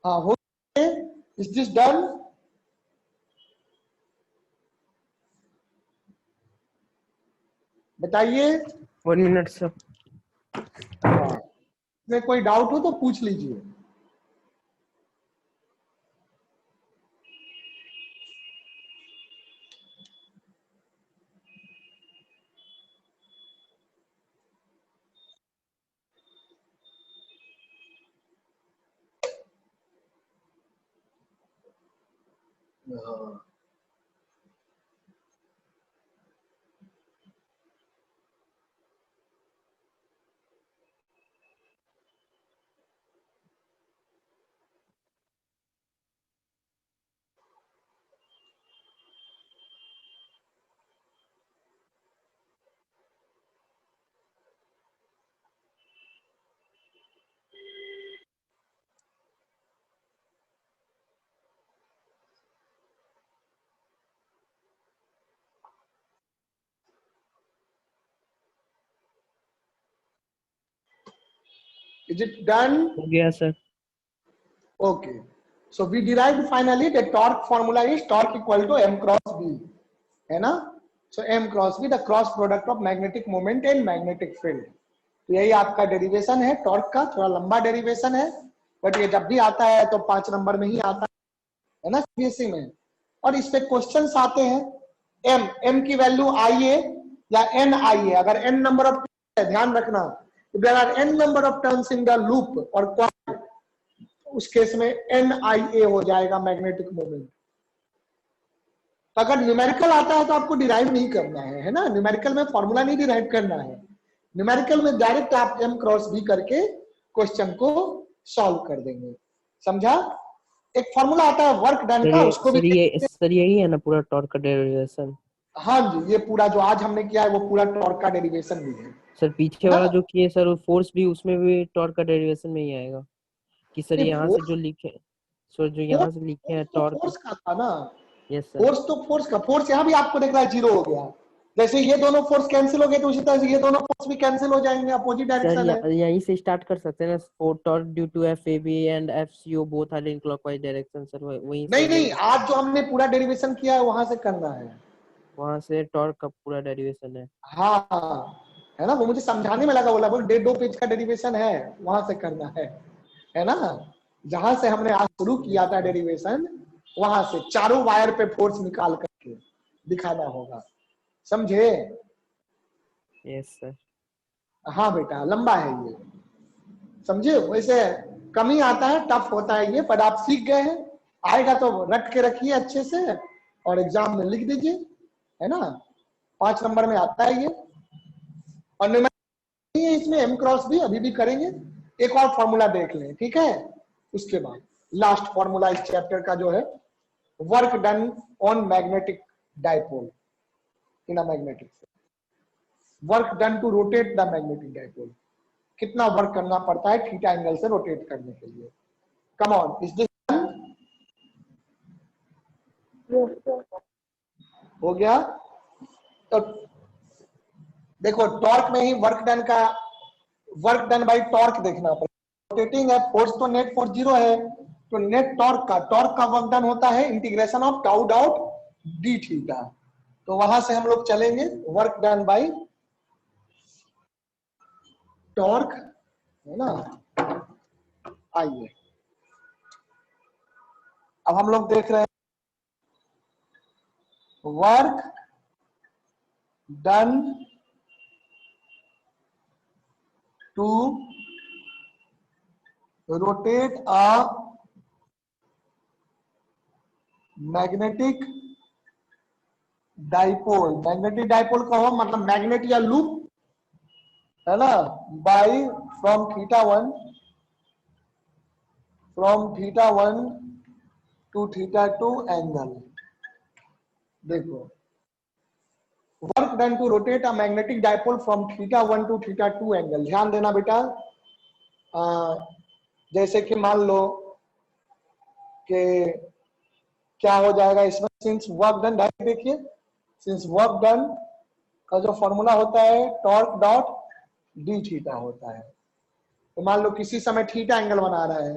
हाँ हो, इज दिस डन, बताइए, 1 minute सर। में कोई डाउट हो तो पूछ लीजिए। हाँ। Is it done? हो गया sir. Okay. So we derived finally the torque formula is torque equal to m cross b, है ना? So m cross b the cross product of magnetic moment and magnetic field. तो यही आपका derivation है torque का, थोड़ा लंबा derivation है बट ये जब भी आता है तो 5 नंबर में ही आता है ना सीबीएसई में। और इस पे क्वेश्चंस आते हैं एम की वैल्यू आई ए या एन आई ए। अगर एन नंबर ऑफ ध्यान रखना, there are N number of turns in the loop और कॉइल, उस केस में एन आई ए हो जाएगा मैग्नेटिक मोमेंट। अगर न्यूमेरिकल आता है तो आपको डिराइव नहीं करना है ना, न्यूमेरिकल में फॉर्मूला नहीं डिराइव करना है, न्यूमेरिकल में डायरेक्ट आप एम क्रॉस बी करके क्वेश्चन को सॉल्व कर देंगे, समझा? एक फॉर्मूला आता है वर्क डन का, उसको भी सर यही है ना पूरा टॉर्क का डेरिवेशन? हाँ जी, ये पूरा जो आज हमने किया है वो पूरा टॉर्क का डेरिवेशन भी है सर। पीछे वाला जो किए सर वो फोर्स भी उसमें भी टॉर्क का डेरिवेशन में ही आएगा कि सर यहाँ से जो लिखे, सर जो यहाँ से लिखे हैं टॉर्क? फोर्स का था ना। Yes sir. फोर्स तो फोर्स का, फोर्स यहाँ भी आपको देख रहा है जीरो हो गया, जैसे ये दोनों फोर्स कैंसिल हो गए तो उसी तरह से ये दोनों फोर्स भी कैंसिल हो जाएंगे, अपोजिट सर डायरेक्शन है। यहीं से स्टार्ट कर सकते हैं ना, for torque due to FAB and FCO both are in clockwise direction sir, वहीं से नहीं, आज जो हमने पूरा डेरिवेशन किया है वहां से करना है, वहां से टॉर्क का पूरा डेरिवेशन है। हाँ है ना, वो मुझे समझाने में लगा, बोला बोल 1.5 पेज का डेरिवेशन है, वहां से करना है ना। जहां से हमने आज शुरू किया था डेरिवेशन, वहां से चारों वायर पे फोर्स निकाल करके दिखाना होगा, समझे? Yes sir. हाँ बेटा, लंबा है ये, समझे? वैसे कम ही आता है, टफ होता है ये, पर आप सीख गए हैं, आएगा तो रट के रखिए अच्छे से और एग्जाम में लिख दीजिए, है ना। 5 नंबर में आता है ये। और न्यूमेरिकल है इसमें, एम क्रॉस भी अभी भी करेंगे, एक और फॉर्मूला देख लें, ठीक है? उसके बाद लास्ट फॉर्मूला इस चैप्टर का जो है, work done on magnetic dipole in a magnetic field, work done to rotate the magnetic dipole, कितना वर्क करना पड़ता है थीटा एंगल से रोटेट करने के लिए। कम ऑन, इज दिस हो गया? तो देखो टॉर्क में ही वर्क डन का, वर्क डन बाय टॉर्क देखना पड़ेगा, रोटेटिंग है, फोर्स तो नेट फोर्स जीरो है, तो नेट टॉर्क का वर्क डन होता है integration of tau dot d theta. तो वहां से हम लोग चलेंगे वर्क डन बाय टॉर्क, है ना। आइए अब हम लोग देख रहे हैं work done to rotate a magnetic dipole, magnetic dipole का हो मतलब मैग्नेट या लूप, है ना, by from theta one to theta two angle. देखो work done to rotate a magnetic dipole from theta one to theta two angle. ध्यान देना बेटा, जैसे कि मान लो कि क्या हो जाएगा इसमें, सिंस वर्क डन, डायरेक्ट देखिए, सिंस वर्क डन का जो फॉर्मूला होता है टॉर्क डॉट डी थीटा होता है। तो मान लो किसी समय थीटा एंगल बना रहा है,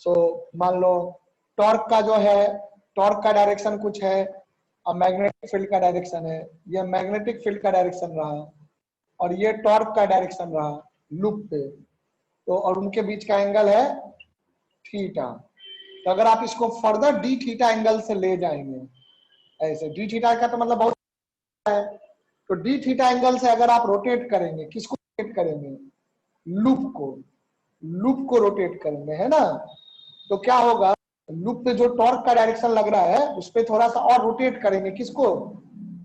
सो मान लो टॉर्क का जो है, टॉर्क का डायरेक्शन कुछ है और मैग्नेटिक फील्ड का डायरेक्शन है, ये मैग्नेटिक फील्ड का डायरेक्शन रहा और ये टॉर्क का डायरेक्शन रहा लूप पे। तो और उनके बीच का एंगल है थीटा। तो अगर आप इसको फर्दर डी थीटा एंगल से ले जाएंगे, ऐसे डी थीटा का तो मतलब बहुत है, तो डी थीटा एंगल से अगर आप रोटेट करेंगे, किसको रोटेट करेंगे, लूप को रोटेट करेंगे, है ना। तो क्या होगा, लूप पे जो टॉर्क का डायरेक्शन लग रहा है उस पर थोड़ा सा और रोटेट करेंगे, किसको,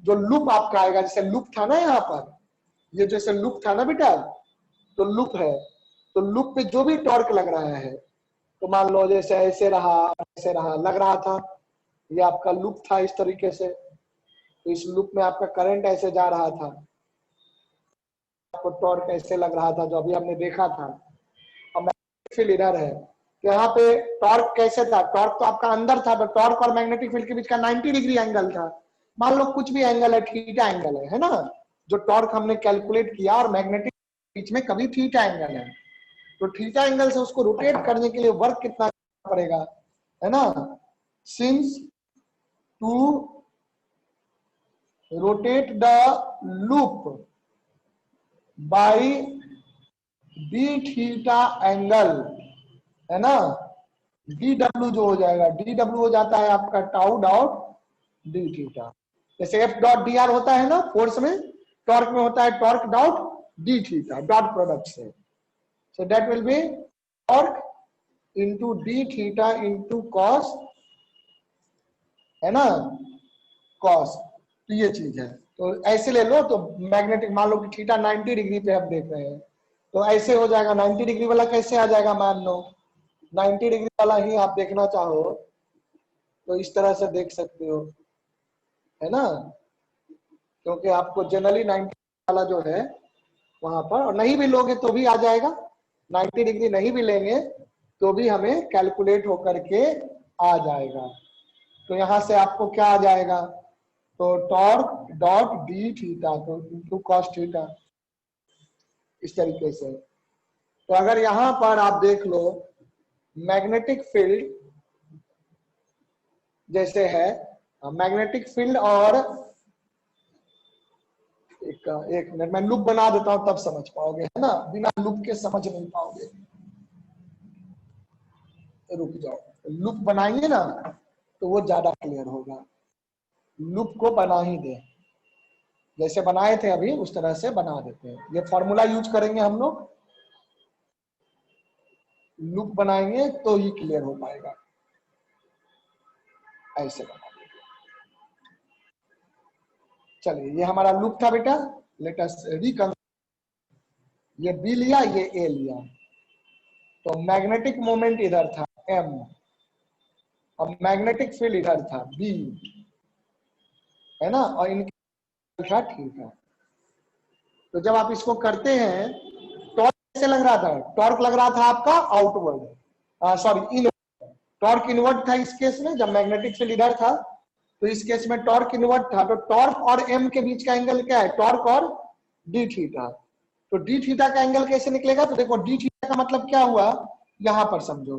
जो लूप आपका आएगा, जैसे लूप था ना यहाँ पर, ये जैसे लूप था ना बेटा, तो लूप है, तो लूप पे जो भी टॉर्क लग रहा है, तो मान लो जैसे ऐसे रहा, ऐसे रहा, लग रहा था, ये आपका लूप था इस तरीके से, तो इस लूप में आपका करंट ऐसे जा रहा था, आपको टॉर्क ऐसे लग रहा था जो अभी हमने देखा था। और मैग्नेटिक फील्ड इधर है, तो यहाँ पे टॉर्क कैसे था, टॉर्क तो आपका अंदर था, तो टॉर्क और मैग्नेटिक फील्ड के बीच का 90 डिग्री एंगल था। मान लो कुछ भी एंगल है, थीटा एंगल है ना, जो टॉर्क हमने कैलकुलेट किया, और मैग्नेटिक बीच में कभी थीटा एंगल है, तो थीटा एंगल से उसको रोटेट करने के लिए वर्क कितना पड़ेगा, है ना। Since to rotate the loop by D theta angle, है ना, डी डब्ल्यू जो हो जाएगा, डी डब्ल्यू हो जाता है आपका टाउ डॉट डी थीटा। जैसे एफ डॉट डी आर होता है ना फोर्स में, टॉर्क में होता है torque dot d theta, dot product से। So that will be torque into d theta into cos, है ना, कॉस। तो ये चीज है, तो ऐसे ले लो। तो मैग्नेटिक मान लो कि थीटा 90 डिग्री पे हम देख रहे हैं, तो ऐसे हो जाएगा। 90 डिग्री वाला कैसे आ जाएगा, मान लो 90 डिग्री वाला ही आप देखना चाहो तो इस तरह से देख सकते हो, है ना, क्योंकि आपको जनरली 90 वाला जो है वहां पर, और नहीं भी लोगे तो भी आ जाएगा, 90 डिग्री नहीं भी लेंगे तो भी हमें कैलकुलेट होकर के आ जाएगा। तो यहां से आपको क्या आ जाएगा, तो टॉर्क डॉट डी थीटा तो इंटू कॉस थीटा, इस तरीके से। तो अगर यहां पर आप देख लो मैग्नेटिक फील्ड जैसे है, मैग्नेटिक फील्ड, और एक मिनट मैं लूप बना देता हूं तब समझ पाओगे, है ना, बिना लूप के समझ नहीं पाओगे। रुक जाओ, लूप बनाएंगे ना तो वो ज्यादा क्लियर होगा। लूप को बना ही दे, जैसे बनाए थे अभी उस तरह से बना देते हैं। ये फॉर्मूला यूज करेंगे हम लोग, लूप बनाएंगे तो ही क्लियर हो पाएगा। ऐसे बना, चलिए ये हमारा लूप था बेटा, लेट अस रिकन, ये बी लिया, ये ए लिया, तो मैग्नेटिक मोमेंट इधर था एम, और मैग्नेटिक फील्ड इधर था बी, है ना, और इनका था थीटा। तो जब आप इसको करते हैं, टॉर्क कैसे लग रहा था, टॉर्क लग रहा था आपका outward, sorry inward, torque inward था इस केस में, जब मैग्नेटिक फील्ड इधर था तो इस केस में टॉर्क इनवर्ड था। तो टॉर्क और एम के बीच का एंगल क्या है, टॉर्क और डी थीटा। तो डी थीटा का एंगल कैसे निकलेगा, तो देखो डी थीटा का मतलब क्या हुआ, यहां पर समझो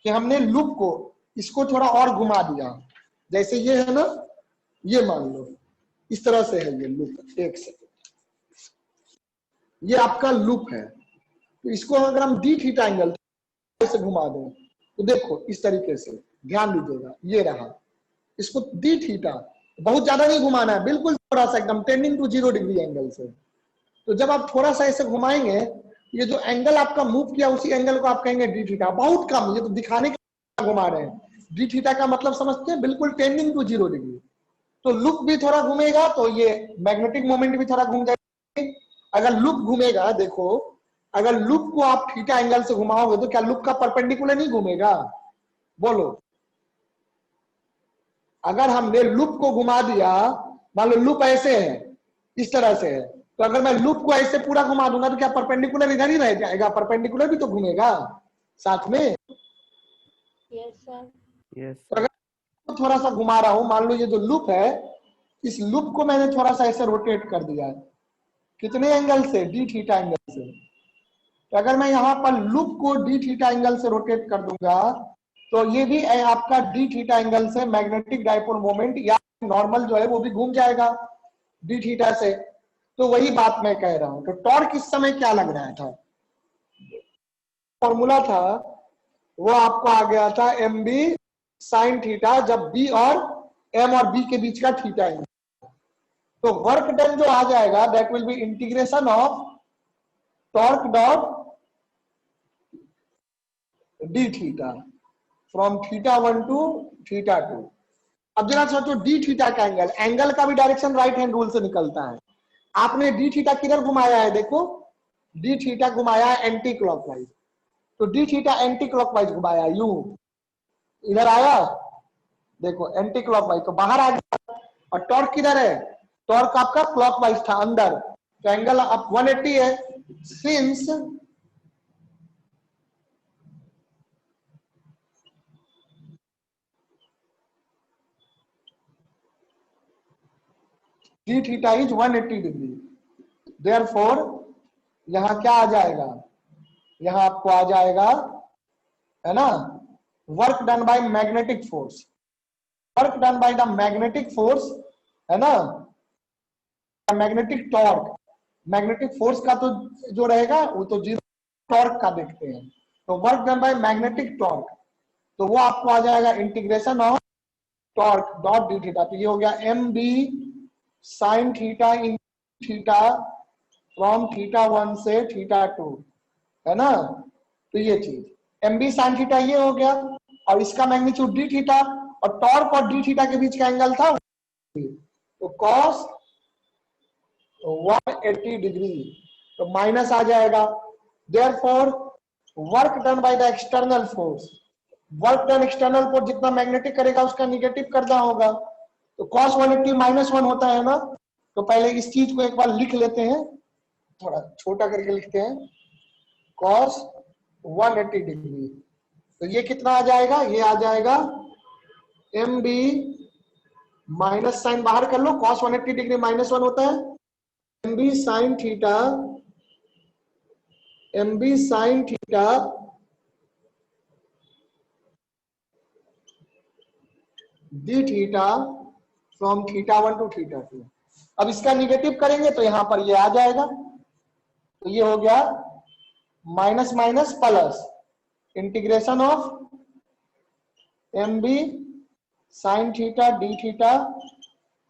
कि हमने लूप को इसको थोड़ा और घुमा दिया, जैसे ये है ना, ये मान लो इस तरह से है ये लूप, एक से ये आपका लूप है, तो इसको अगर हम डी थीटा एंगल से घुमा दें तो देखो इस तरीके से, ध्यान दीजिएगा, ये रहा, इसको डी थीटा, बहुत ज्यादा नहीं घुमाना है, बिल्कुल थोड़ा सा, एकदम टेंडिंग टू 0 डिग्री एंगल से। तो जब आप थोड़ा सा ऐसे घुमाएंगे, ये जो एंगल आपका मूव किया उसी एंगल को आप कहेंगे डी थीटा। बहुत कम, ये तो दिखाने के लिए घुमा रहे हैं। डी थीटा का मतलब समझते हैं, बिल्कुल टेंडिंग टू 0 डिग्री। तो लूप भी थोड़ा घूमेगा तो ये मैग्नेटिक मोमेंट भी थोड़ा घूम जाएगा। अगर लूप घूमेगा, देखो अगर लूप को आप थीटा एंगल से घुमाओगे तो क्या लूप का परपेंडिकुलर नहीं घूमेगा, बोलो। अगर हमने लूप को घुमा दिया, मान लो लूप ऐसे है, इस तरह से है, तो अगर मैं लूप को ऐसे पूरा घुमा दूंगा तो क्या परपेंडिकुलर इधर ही रह जाएगा, परपेंडिकुलर भी तो घूमेगा साथ में। Yes sir. तो अगर थोड़ा सा घुमा रहा हूं, मान लो ये जो लूप है, इस लूप को मैंने थोड़ा सा ऐसे रोटेट कर दिया है, कितने एंगल से, डी थीटा एंगल से। तो अगर मैं यहाँ पर लूप को डी थीटा एंगल से रोटेट कर दूंगा तो ये भी आपका डी थीटा एंगल से मैग्नेटिक डाइपोल मोमेंट या नॉर्मल जो है वो भी घूम जाएगा डी थीटा से। तो वही बात मैं कह रहा हूं। तो टॉर्क इस समय क्या लग रहा था, फॉर्मूला था वो आपको आ गया था एम बी साइन थीटा, जब बी और एम और बी के बीच का थीटा है। तो वर्क डन जो आ जाएगा that will be integration of torque dot d theta from θ1 to θ2। अब जरा सोचो डी थीटा का एंगल, एंगल का भी डायरेक्शन राइट हैंड रूल से निकलता है। आपने डी थीटा किधर घुमाया है, देखो डी थीटा घुमाया है एंटी क्लॉकवाइज, तो डी थीटा एंटी क्लॉकवाइज घुमाया, यू इधर आया, देखो एंटी क्लॉकवाइज तो बाहर आ गया। और टॉर्क किधर है, टॉर्क आपका क्लॉकवाइज था अंदर, तो एंगल अब 180 है। Since D theta is 180 degree, therefore यहां क्या आ जाएगा, यहां आपको आ जाएगा, है ना, work done by magnetic force, work done by the magnetic force, है ना, मैग्नेटिक टॉर्क, मैग्नेटिक फोर्स का तो जो रहेगा वो तो जीरो, टॉर्क का देखते हैं, तो work done by magnetic torque, तो वो आपको आ जाएगा integration of torque dot d theta, तो ये हो गया M B sine theta in theta from θ1 से θ2, है ना। तो ये चीज एम बी साइन थीटा ये हो गया, और इसका मैग्नीट्यूड डी थीटा, और टॉर्क और डी थीटा के बीच का एंगल था, तो कॉस 180 डिग्री, तो माइनस आ जाएगा। Therefore work done by the external force, work done external force जितना मैग्नेटिक करेगा उसका निगेटिव करना होगा, तो cos 180 -1 होता है ना। तो पहले इस चीज को एक बार लिख लेते हैं, थोड़ा छोटा करके लिखते हैं, cos 180 डिग्री, तो ये कितना आ जाएगा, ये आ जाएगा एम बी माइनस साइन बाहर कर लो, cos 180 डिग्री -1 होता है, M B sine theta, M B sine theta d theta from θ1 to θ2। अब इसका निगेटिव करेंगे तो यहां पर ये आ जाएगा, तो ये हो गया minus minus plus integration of M B sine theta d theta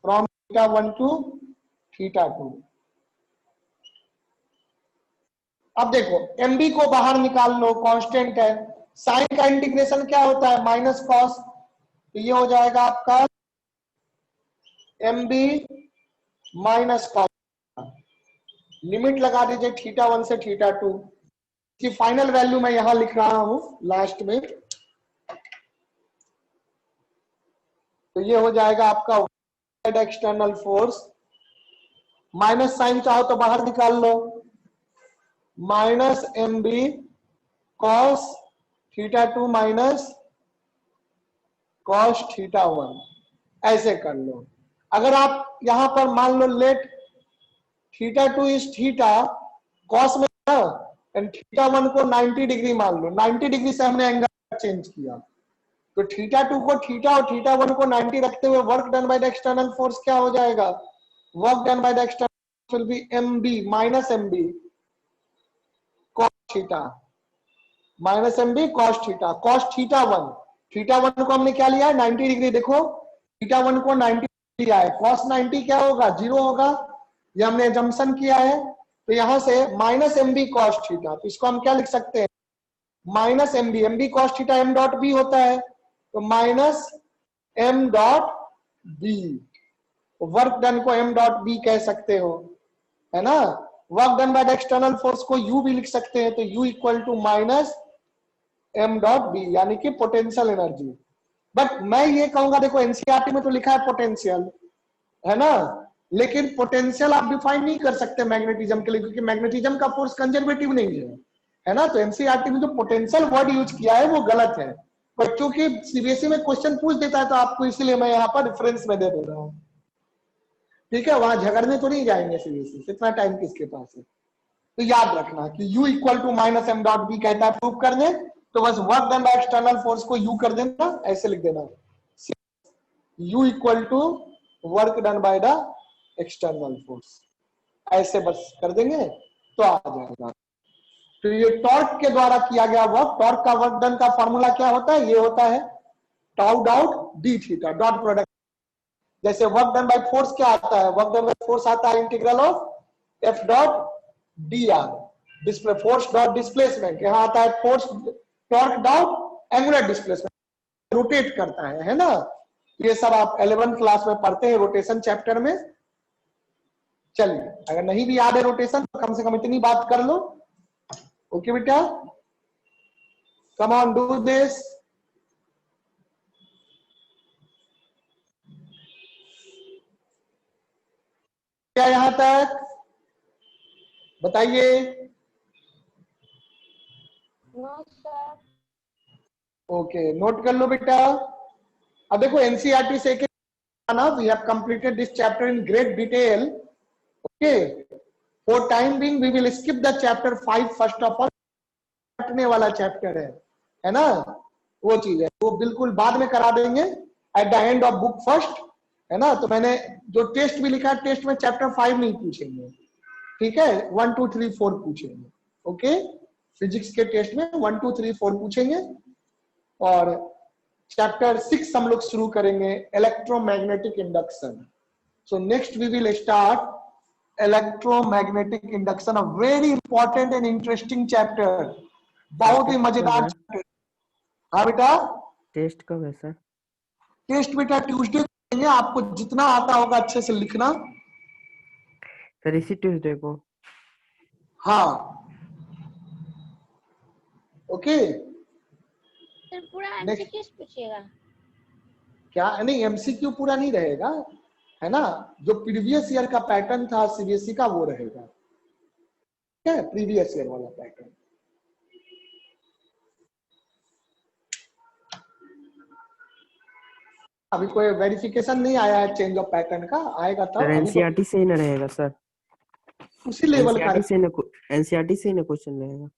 from θ1 to θ2। अब देखो एम बी को बाहर निकाल लो, कांस्टेंट है, साइन का इंटीग्रेशन क्या होता है, माइनस कॉस, तो ये हो जाएगा आपका M B minus cos, limit लगा दीजिए θ1 से θ2 की फाइनल वैल्यू मैं यहां लिख रहा हूं लास्ट में, तो ये हो जाएगा आपका एक्सटर्नल फोर्स, माइनस साइन चाहो तो बाहर निकाल लो, minus M B cos θ2 minus cos θ1, ऐसे कर लो। अगर आप यहां पर मान लो लेट θ2 इज थीटा, कॉस में एंड θ1 को 90 डिग्री मान लो, 90 डिग्री से हमने एंगल चेंज किया, तो θ2 को थीटा और θ1 को 90 रखते हुए work done by the external force क्या हो जाएगा, work done by the external will be M B minus M B cos theta minus M B cos theta, cos θ1 को हमने क्या लिया है 90 डिग्री, देखो θ1 को 90 लिया है, कॉस 90 क्या होगा, 0 होगा, ये हमने जंक्शन किया है, तो यहां से minus M B cos theta, तो इसको हम क्या लिख सकते हैं, minus M B cos theta M dot B होता है, तो minus M dot B, work done को एम डॉट बी कह सकते हो, है ना। Work done by the external force को यू भी लिख सकते हैं, तो U equal to minus M dot B, यानी कि पोटेंशियल एनर्जी। बट मैं ये कहूंगा, देखो एनसीईआरटी में तो लिखा है पोटेंशियल, है ना, लेकिन पोटेंशियल आप डिफाइन नहीं कर सकते मैग्नेटिज्म के लिए, क्योंकि मैग्नेटिज्म का फोर्स कंजर्वेटिव नहीं है ना, तो एनसीईआरटी में जो पोटेंशियल वर्ड यूज किया है वो गलत है, बट क्योंकि सीबीएसई में क्वेश्चन पूछ देता है तो आपको इसलिए मैं यहाँ पर रेफरेंस में दे दे रहा हूँ, ठीक है, वहां झगड़ने तो नहीं जाएंगे सीबीएसई से, इतना टाइम किसके पास है। तो याद रखना कि U equal to minus M dot B कहता है प्रूव करने, तो बस work done by external force को U कर देना, ऐसे लिख देना, U equal to work done by the external force, ऐसे बस कर देंगे तो आ जाएगा। तो ये टॉर्क के द्वारा किया गया वर्क, टॉर्क का वर्क डन का फॉर्मूला क्या होता है, ये होता है tau dot d theta dot product. जैसे वर्क डन बाय फोर्स क्या आता है, वर्क डन बाय फोर्स आता है integral of F dot d are, display force dot displacement, यहाँ आता है force torque dot angular displacement, rotate करता है ना। ये सब आप 11th क्लास में पढ़ते हैं रोटेशन चैप्टर में। चलिए, अगर नहीं भी याद है रोटेशन तो कम से कम इतनी बात कर लो। ओके बेटा, कम ऑन डू दिस। क्या यहां तक बताइए? ओके, नोट कर लो बेटा। अब देखो एनसीईआरटी से we have completed this chapter in great detail. Okay, for time being we will skip the chapter 5 first of all, कटने वाला चैप्टर है ना, वो चीज है वो बिल्कुल बाद में करा देंगे at the end of book first, है ना। तो मैंने जो टेस्ट भी लिखा है, टेस्ट में चैप्टर 5 नहीं पूछेंगे, ठीक है, 1 2 3 4 पूछेंगे। ओके, फिजिक्स के टेस्ट में 1 2 3 4 पूछेंगे और चैप्टर 6 हम लोग शुरू करेंगे electromagnetic induction. So next we will start electromagnetic induction, a very important and interesting chapter, बहुत ही मजेदार चैप्टर। हाँ बेटा, टेस्ट कब है सर? टेस्ट बेटा ट्यूसडे करेंगे, आपको जितना आता होगा अच्छे से लिखना। सर इसी ट्यूसडे को? हाँ, ओके। सर पूरा एमसीक्यूज पूछिएगा क्या? नहीं, एमसीक्यू पूरा नहीं रहेगा, है ना। जो प्रीवियस ईयर का पैटर्न था सीबीएसई का वो रहेगा, ठीक है, प्रीवियस ईयर वाला पैटर्न। अभी कोई वेरिफिकेशन नहीं आया है चेंज ऑफ पैटर्न का, आएगा तब। सर अभी तो एनसीईआरटी से ही ना रहेगा सर? उसी लेवल का, एनसीईआरटी से ही ना क्वेश्चन रहेगा?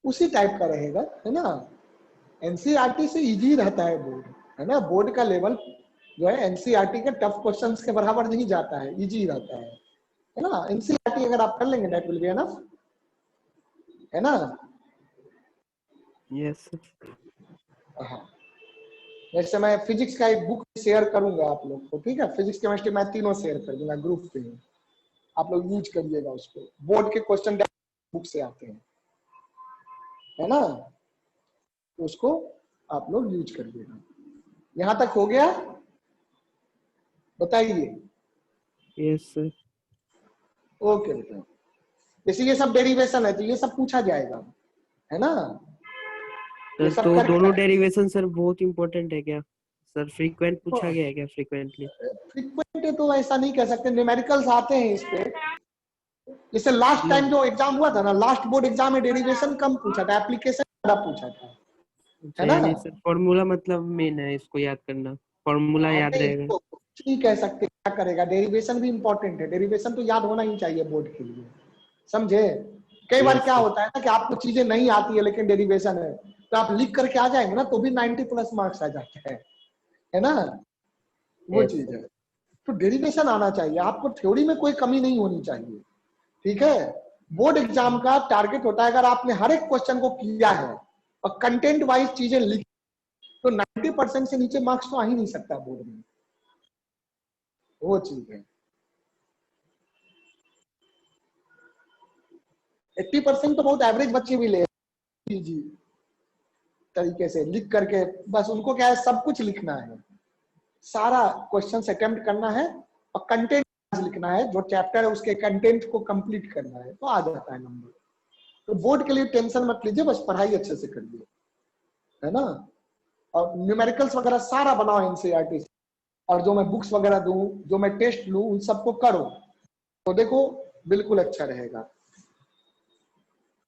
उसी टाइप का रहेगा, है ना। एनसीईआरटी से इजी रहता है बोर्ड, है ना। बोर्ड का लेवल जो है एनसीईआरटी के टफ क्वेश्चंस के बराबर नहीं जाता है, इजी रहता है ना। एनसीईआरटी अगर आप कर लेंगे दैट विल बी एनफ, है ना। Yes sir. हाँ, जैसे मैं फिजिक्स का एक बुक शेयर करूंगा आप लोग को, ठीक है, फिजिक्स केमिस्ट्री मैं तीनों शेयर कर दूंगा ग्रुप पे ही, आप लोग यूज करिएगा उसको। बोर्ड के क्वेश्चन बुक से आते हैं, है ना, तो उसको आप लोग यूज करिएगा। यहां तक हो गया? बताइए। Yes sir. ओके बेटा, जैसे ये सब डेरिवेशन है तो ये सब पूछा जाएगा, है ना। ये सर सब तो करके दोनों डेरिवेशन सर बहुत इंपॉर्टेंट है क्या सर? फ्रीक्वेंट पूछा गया है क्या फ्रीक्वेंटली? फ्रीक्वेंट तो ऐसा नहीं कह सकते, न्यूमेरिकल्स आते हैं इस पे। जैसे लास्ट टाइम जो एग्जाम हुआ था ना, लास्ट बोर्ड एग्जाम में डेरिवेशन कम पूछा था, एप्लीकेशन ज्यादा पूछा था, है ना। यानी सर फॉर्मूला मतलब मेन है, इसको याद करना, फॉर्मूला याद नहीं, रहेगा। तो कुछ नहीं कह सकते, क्या करेगा, डेरिवेशन भी इंपॉर्टेंट है, डेरिवेशन तो याद होना ही चाहिए बोर्ड के लिए, समझे। कई बार यस क्या सर। होता है ना कि आपको चीजें नहीं आती है लेकिन डेरिवेशन है, तो आप लिख करके आ जाएंगे ना तो भी 90+ मार्क्स आ जाते हैं, है ना, वो यस चीज सर। है। तो डेरिवेशन आना चाहिए आपको, थ्योरी में कोई कमी नहीं होनी चाहिए, ठीक है। बोर्ड एग्जाम का टारगेट होता है अगर आपने हर एक क्वेश्चन को किया है और कंटेंट वाइज चीजें लिखी तो 90% से नीचे मार्क्स तो आ ही नहीं सकता बोर्ड में, वो चीज है। 80% तो बहुत एवरेज बच्चे भी ले जी तरीके से लिख करके, बस उनको क्या है, सब कुछ लिखना है, सारा क्वेश्चन अटेम्प्ट करना है और कंटेंट लिखना है, जो चैप्टर है उसके कंटेंट को कंप्लीट करना है, तो आ जाता है नंबर। तो बोर्ड के लिए टेंशन मत लीजिए, बस पढ़ाई अच्छे से करिए, है ना। और न्यूमेरिकल्स वगैरह सारा बनाओ एनसीईआरटी से, और जो मैं बुक्स वगैरह दूं, जो मैं टेस्ट लूं, उन सबको करो, तो देखो बिल्कुल अच्छा रहेगा।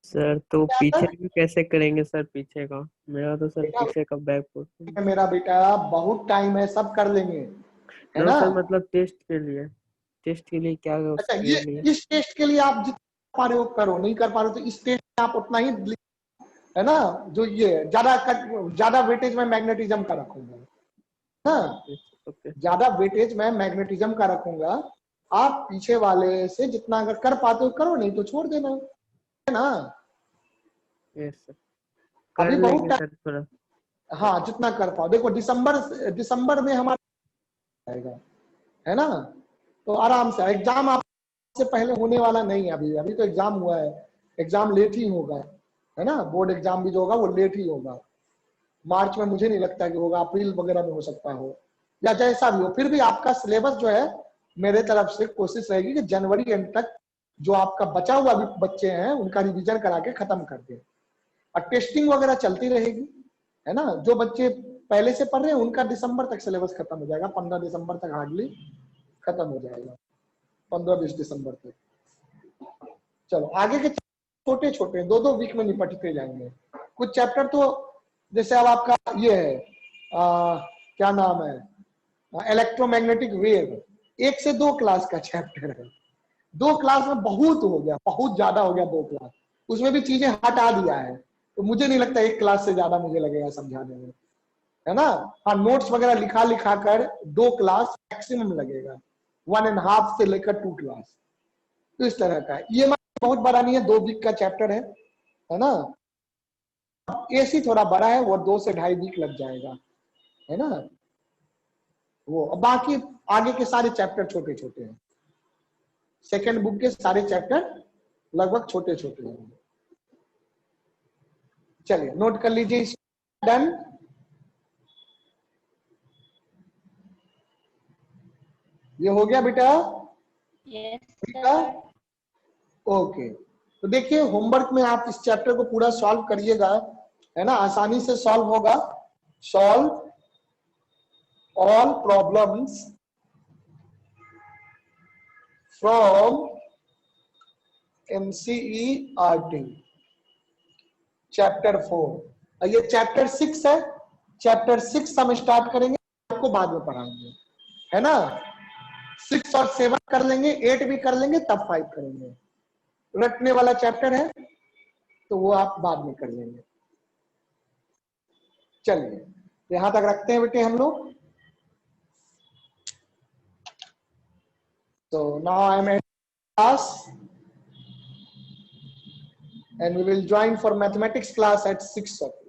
सर तो पीछे भी कैसे करेंगे सर? पीछे का मेरा तो सर पीछे का बैक मेरा बेटा बहुत टाइम है, सब कर लेंगे, है नो ना। सर, मतलब टेस्ट के लिए क्या है अच्छा, उसके ये लिए? इस टेस्ट के लिए आप जितना पा रहे हो करो, नहीं कर पा रहे हो तो इस टेस्ट में आप उतना ही, है ना। जो ये ज्यादा वेटेज में मैग्नेटिज्म का रखूंगा, ना, ओके। ज्यादा वेटेज में मैग्नेटिज्म का रखूंगा। आप पीछे वाले से जितना अगर कर पाते हो करो, नहीं तो छोड़ देना, है ना। यस सर, कर अभी बहुत लेंगे सर थोड़ा। हाँ जितना कर पाओ। देखो दिसंबर में हमारा आएगा, है ना, तो आराम से एग्जाम आप से पहले होने वाला नहीं है। अभी तो एग्जाम हुआ है, एग्जाम लेट ही होगा, है ना, बोर्ड एग्जाम भी जो होगा वो लेट ही होगा। मार्च में मुझे नहीं लगता कि होगा, अप्रैल वगैरह में हो सकता हो, या जैसा भी हो। फिर भी आपका सिलेबस जो है, मेरे तरफ से कोशिश रहेगी कि जनवरी एंड तक जो आपका बचा हुआ भी बच्चे हैं उनका रिवीजन करा के खत्म कर दें। और टेस्टिंग वगैरह चलती रहेगी, है ना। जो बच्चे पहले से पढ़ रहे हैं उनका दिसंबर तक सिलेबस खत्म हो जाएगा, 15 दिसंबर तक हार्डली खत्म हो जाएगा, 15-20 दिसंबर तक। चलो आगे के छोटे छोटे 2-2 वीक में निपटते जाएंगे। कुछ चैप्टर तो जैसे अब आपका ये है क्या नाम है, इलेक्ट्रोमैग्नेटिक वेव, 1 से 2 क्लास का चैप्टर है। 2 क्लास में बहुत हो गया, बहुत ज्यादा हो गया 2 क्लास। उसमें भी चीजें हटा दिया है, तो मुझे नहीं लगता 1 क्लास से ज्यादा मुझे लगेगा समझाने में, है ना। हाँ नोट्स वगैरह लिखा कर 2 क्लास मैक्सिमम लगेगा, 1.5 से लेकर 2 क्लास, तो इस तरह का है। ये बहुत बड़ा नहीं है, 2 वीक का चैप्टर है ना। एसी थोड़ा बड़ा है, वो 2 से 2.5 वीक लग जाएगा, है ना। वो बाकी आगे के सारे चैप्टर छोटे छोटे हैं, सेकंड बुक के सारे चैप्टर लगभग छोटे छोटे हैं। चलिए नोट कर लीजिए, डन। ये हो गया बेटा? बेटा ओके। तो देखिए होमवर्क में आप इस चैप्टर को पूरा सॉल्व करिएगा, है ना, आसानी से सॉल्व होगा। Solve all problems from NCERT chapter 4। ये चैप्टर 6 है, चैप्टर 6 हम स्टार्ट करेंगे, आपको बाद में पढ़ाएंगे, है ना। 6 और 7 कर लेंगे, 8 भी कर लेंगे, तब 5 करेंगे। रटने वाला चैप्टर है तो वो आप बाद में कर लेंगे। चलिए यहां तक रखते हैं बेटे हम लोग। So now I am at class and we will join for mathematics class at 6 o'clock.